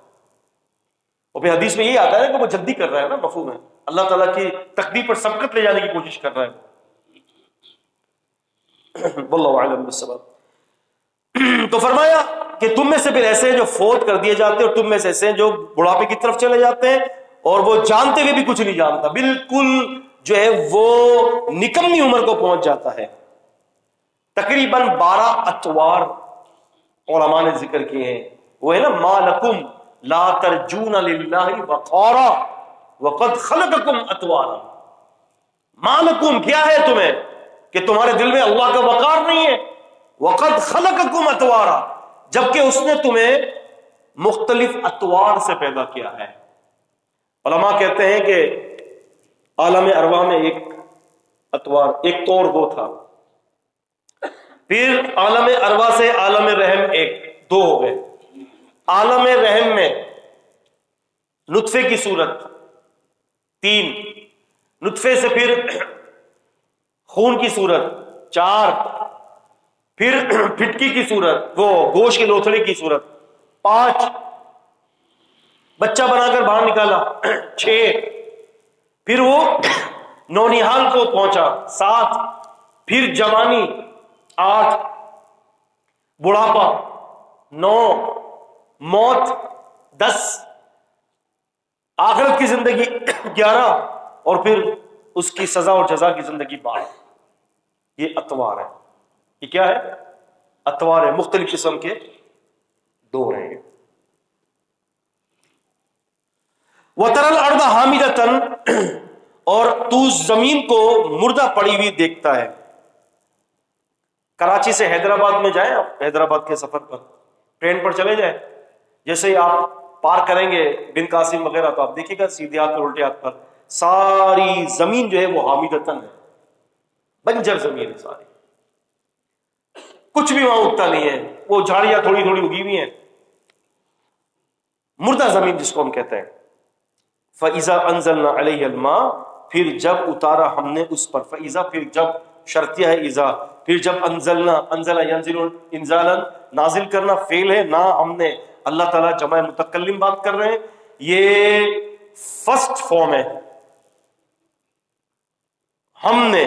اور پھر حدیث میں یہی آتا ہے کہ وہ جلدی کر رہا ہے نا، مفہوم ہے، اللہ تعالیٰ کی تقدیر پر سبقت لے جانے کی کوشش کر رہا ہے. واللہ اعلم بالصواب. تو فرمایا کہ تم میں سے پھر ایسے ہیں جو فوت کر دیے جاتے ہیں، اور تم میں سے ایسے ہیں جو بڑھاپے کی طرف چلے جاتے ہیں، اور وہ جانتے ہوئے بھی کچھ نہیں جانتا، بالکل جو ہے وہ نکمی عمر کو پہنچ جاتا ہے. تقریباً 12 اطوار علماء نے ذکر کیے ہیں. وہ ہے نا، ما لکم لا ترجون للہ وقارا وقد خلقکم اطوارا. ما لکم کیا ہے تمہیں کہ تمہارے دل میں اللہ کا وقار نہیں ہے. وقد خلقکم اطوارا، جبکہ اس نے تمہیں مختلف اطوار سے پیدا کیا ہے. علماء کہتے ہیں کہ عالم ارواح میں ایک اطوار، ایک طور وہ تھا، پھر عالم ارواح سے عالم رحم ایک دو ہو گئے. عالم رحم میں نطفے کی صورت 3، نطفے سے پھر خون کی صورت 4، پھر پھٹکی کی صورت، وہ گوشت کے لوتھڑے کی صورت 5، بچہ بنا کر باہر نکالا 6، پھر وہ نونیحال کو پہنچا 7، پھر جوانی 8، بڑھاپا 9، موت 10، آخرت کی زندگی 11، اور پھر اس کی سزا اور جزا کی زندگی 12. یہ اطوار ہے. یہ کیا ہے؟ اطوار ہے، مختلف قسم کے دور ہیں. وَتَرَى الْأَرْضَ حَامِدَةً، اور تو زمین کو مردہ پڑی ہوئی دیکھتا ہے. کراچی سے حیدرآباد میں جائیں آپ، حیدرآباد کے سفر پر ٹرین پر چلے جائیں، جیسے ہی آپ پار کریں گے بن قاسم وغیرہ تو آپ دیکھیں گا سیدھے ہاتھ پر الٹے ہاتھ پر ساری زمین جو ہے وہ حامیدتن ہے، بنجر زمین ہے ساری، کچھ بھی وہاں اگتا نہیں ہے، وہ جھاڑیاں تھوڑی تھوڑی اگی ہوئی ہیں، مردہ زمین جس کو ہم کہتے ہیں. فَإِذَا أَنزَلْنَا عَلَيْهَا الْمَاءَ، پھر جب اتارا ہم نے اس پر، فَإِذَا پھر جب، شرطیہ ہے اذا، پھر جب انزلنا، انزل ینزل انزالا، نازل کرنا فعل ہے، نہ ہم نے، اللہ تعالیٰ جمع متکلم بات کر رہے ہیں، یہ فرسٹ فارم ہے. ہم نے،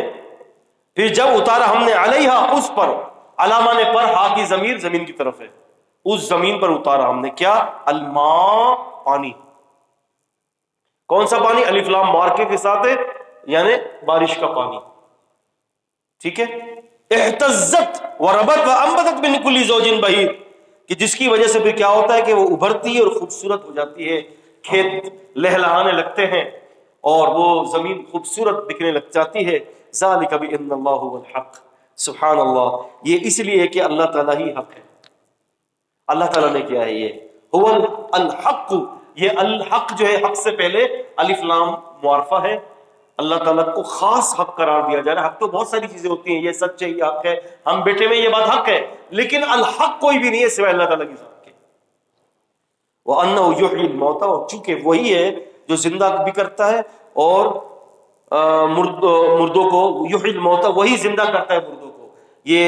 پھر جب اتارا ہم نے، علیہا اس پر، علامہ نے پر، ہا کی ضمیر زمین کی طرف ہے، اس زمین پر اتارا ہم نے کیا؟ الماء، پانی. کون سا پانی؟ الف لام مارکے کے ساتھ ہے، یعنی بارش کا پانی. ٹھیک ہے. اہتزت وربت وانبتت من کل زوج بہیر، کہ جس کی وجہ سے پھر کیا ہوتا ہے کہ وہ ابھرتی ہے اور خوبصورت ہو جاتی ہے، کھیت لہلہانے لگتے ہیں اور وہ زمین خوبصورت دکھنے لگ جاتی ہے. ذالک بان اللہ هو الحق، سبحان اللہ، یہ اس لیے کہ اللہ تعالیٰ ہی حق ہے. اللہ تعالیٰ نے کیا ہے یہ هو الحق. یہ الحق جو ہے حق سے پہلے الف لام معرفہ ہے. اللہ تعالیٰ کو خاص حق قرار دیا جا رہا ہے. حق تو بہت ساری چیزیں ہوتی ہیں, یہ سچ ہے, یہ حق ہے, ہم بیٹے میں یہ بات حق ہے, لیکن الحق کوئی بھی نہیں ہے سوائے اللہ تعالیٰ کی ذات کے. وَأَنَّهُ يُحْيِي الْمَوْتَى, اور چونکہ وہی ہے جو زندہ بھی کرتا ہے اور مردوں کو, یحیی الموتى, وہی زندہ کرتا ہے مردوں کو. یہ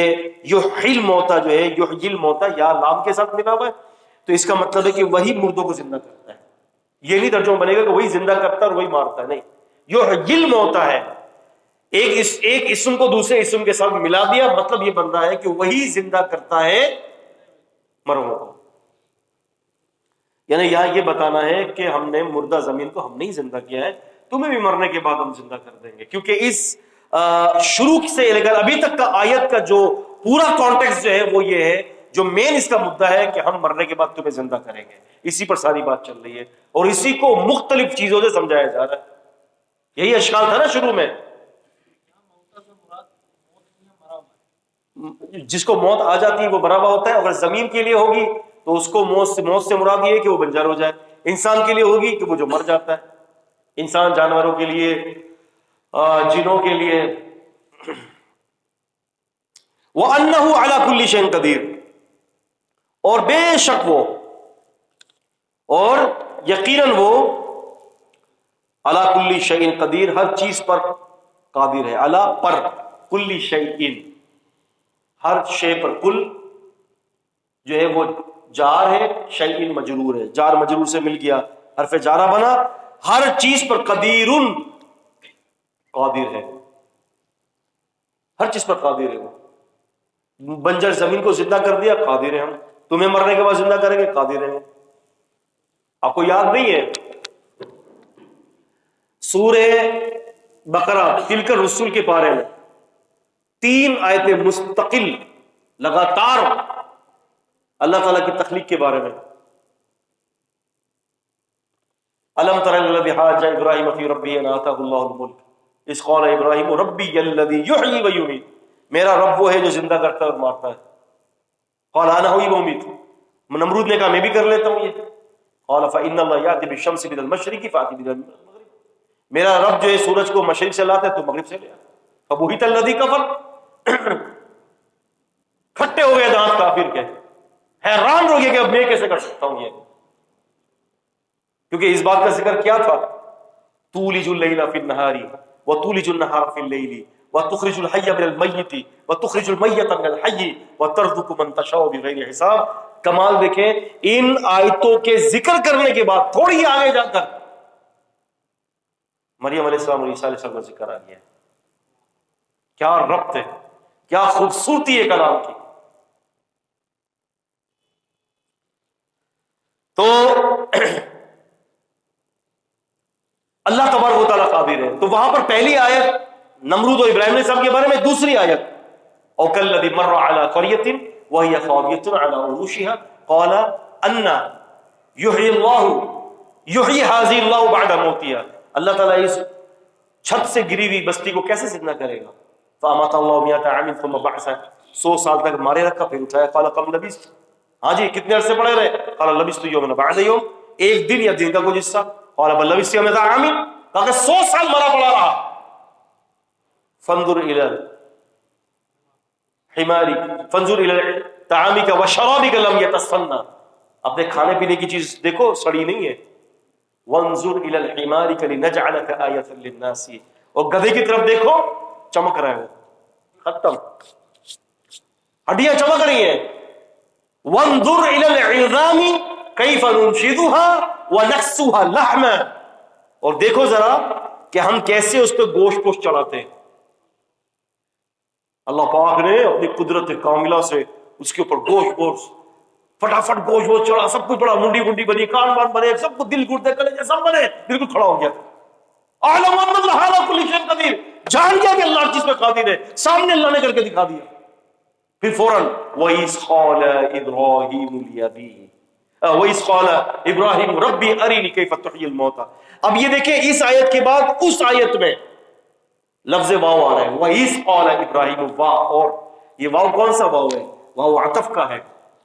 یحیی الموتى جو ہے, یحیی الموتى یا لام کے ساتھ ملا ہوا ہے, تو اس کا مطلب ہے کہ وہی مردوں کو زندہ کرتا ہے. یہ نہیں ترجمہ بنے گا کہ وہی زندہ کرتا ہے اور وہی مارتا ہے, نہیں, یحیی الموتى ہے. ایک اسم کو دوسرے اسم کے ساتھ ملا دیا, مطلب یہ بن رہا ہے کہ وہی زندہ کرتا ہے مروں کو. یعنی یہاں یہ بتانا ہے کہ ہم نے مردہ زمین کو ہم نہیں زندہ کیا ہے, تمہیں بھی مرنے کے بعد ہم زندہ کر دیں گے. کیونکہ اس شروع سے لے کر ابھی تک کا آیت کا جو پورا کانٹیکسٹ جو ہے وہ یہ ہے, جو مین اس کا مدعا ہے کہ ہم مرنے کے بعد تمہیں زندہ کریں گے, اسی پر ساری بات چل رہی ہے اور اسی کو مختلف چیزوں سے سمجھایا جا رہا ہے. یہی اشکال تھا نا شروع میں, جس کو موت آ جاتی ہے وہ مرا ہوا ہوتا ہے. اگر زمین کے لیے ہوگی تو اس کو موت سے مراد یہ ہے کہ وہ بنجر ہو جائے. انسان کے لیے ہوگی کہ وہ جو مر جاتا ہے, انسان جانوروں کے لیے, جنوں کے لیے. وَأَنَّهُ عَلَى كُلِّ شَيْءٍ قَدِيرٌ, اور بے شک وہ, اور یقیناً وہ, عَلَى كُلِّ شَيْءٍ قَدِيرٌ, ہر چیز پر قادر ہے. عَلَى پر, كُلِّ شَيْءٍ, ہر شے پر. کل جو ہے وہ جار ہے, شیء مجرور ہے, جار مجرور سے مل گیا, حرف جارہ بنا. ہر چیز پر قدیرن, قادر ہے, ہر چیز پر قادر ہے. وہ بنجر زمین کو زندہ کر دیا, قادر ہے. ہم تمہیں مرنے کے بعد زندہ کریں گے, قادر ہیں. آپ کو یاد نہیں ہے سورہ بقرہ تلک الرسل کے بارے میں 3 آیتیں مستقل لگاتار اللہ تعالیٰ کی تخلیق کے بارے میں. الم تر الذی حاج ابراہیم فی ربہ ان آتاہ اللہ الملک اذ قال ابراہیم ربی الذی یحیی و یمیت, میرا رب وہ ہے جو زندہ کرتا ہے اور مارتا ہے. قال انا احیی و امیت, نمرود نے کہا میں بھی کر لیتا ہوں یہ. قال فان اللہ یأتی بالشمس من المشرق فأتی بها من المغرب, میرا رب جو ہے سورج کو مشرق سے لاتا ہے تو مغرب سے لے آتا. فبہت الذی کفر, کھٹے ہو گئے دانت کافر کے, حیران ہو گئے کہ اب میں کیسے کر سکتا ہوں یہ. کیونکہ اس بات کا ذکر کیا تھا, تولج اللیل فی النہار وتولج النہار فی اللیل وتخرج الحی من المیت وتخرج المیت من الحی وترزق من تشاء بغیر حساب. کمال دیکھیں, ان آیتوں کے ذکر کرنے کے بعد تھوڑی آگے جا کر مریم علیہ السلام اور عیسیٰ علیہ السلام کا ذکر آ گیا. کیا ربط ہے, کیا خوبصورتی ہے کلام کی. تو اللہ تبارک و تعالیٰ قادر ہے. تو وہاں پر پہلی آیت نمرود اور ابراہیم علیہ السلام کے بارے میں, دوسری آیت او کالذی مر علی قریۃ وہی خاویۃ علی عروشها قال انا یحیی اللہ یحیی ھذہ اللہ بعد موتها, اللہ تعالیٰ اس چھت سے گری ہوئی بستی کو کیسے زندہ کرے گا. فامات اللہ مئۃ عام ثم بعثہ, 100 سال تک مارے رکھا پھر اٹھایا. قال کم لبثت, ہاں جی کتنے عرصے پڑے رہے. قال لبثت یوما بعد یوم, ایک دن یا دن کا کوئی حصہ. قال بل لبثت یوما عام, کہا کہ 100 سال مرا پڑا رہا. فانظر الی حماری فانظر الی طعامک وشرابک لم یتسنى, اپنے کھانے پینے کی چیز دیکھو سڑی نہیں ہے. وانظر الی الحمار لنجعلک آیۃ للناس, اور گدھے کی طرف دیکھو چمک رہا ہے, ختم, ہڈیاں چمک رہی ہیں. وانظر الی العظام کیف ننشزها ونکسوها لحما, اور دیکھو ذرا کہ ہم کیسے اس پہ گوشت پوشت چڑھاتے ہیں. اللہ پاک نے اپنی قدرت کاملہ سے اس کے اوپر گوشت فٹافٹ گوشت چڑھا, سب کچھ بڑا, منڈی منڈی بنی, کان بان بنے, سب کو دل گردے کلیجے سب بنے, بالکل کھڑا ہو گیا. اعلم ان اللہ علی کل شیء قدیر, جان گیا کہ اللہ ہر چیز پہ قادر ہے, سامنے اللہ نے کر کے دکھا دیا. پھر فوراً وَإِذْ قَالَ إِبْرَاهِيمُ لِأَبِيهِ وَإِذْ قَالَ إِبْرَاهِيمُ رَبِّ أَرِنِي كَيْفَ تُحْيِي الْمَوْتَى. اب یہ دیکھیں اس آیت کے بعد اس آیت میں لفظ واو آ رہا ہے, وَإِذْ قَالَ إِبْرَاهِيمُ, واو, اور یہ واو کون سا واو ہے, واو عطف کا ہے.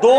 2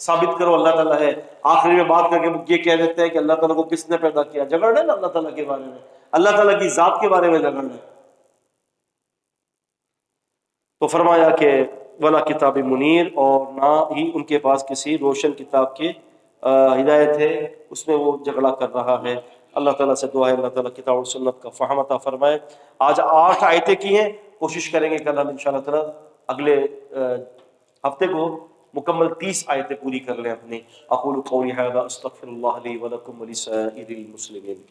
ثابت کرو اللہ تعالیٰ ہے. آخری میں بات کر کے یہ کہہ دیتے ہیں کہ اللہ تعالیٰ کو کس نے پیدا کیا. جھگڑنا ہے نا اللہ تعالیٰ کے بارے میں, اللہ تعالیٰ کی ذات کے بارے میں جھگڑنا ہے. تو فرمایا کہ ولا کتاب منیر, اور نہ ہی ان کے پاس کسی روشن کتاب کی ہدایت ہے, اس میں وہ جھگڑا کر رہا ہے. اللہ تعالیٰ سے دعا ہے اللہ تعالیٰ کتاب و سنت کا فہم عطا فرمائے. آج 8 آیتیں کی ہیں, کوشش کریں گے کل ہم انشاءاللہ تعالیٰ اگلے ہفتے کو مکمل 30 آیتیں پوری کر لیں اپنی. اقول قولی ھذا استغفر اللہ لی ولکم ولسائر المسلمین.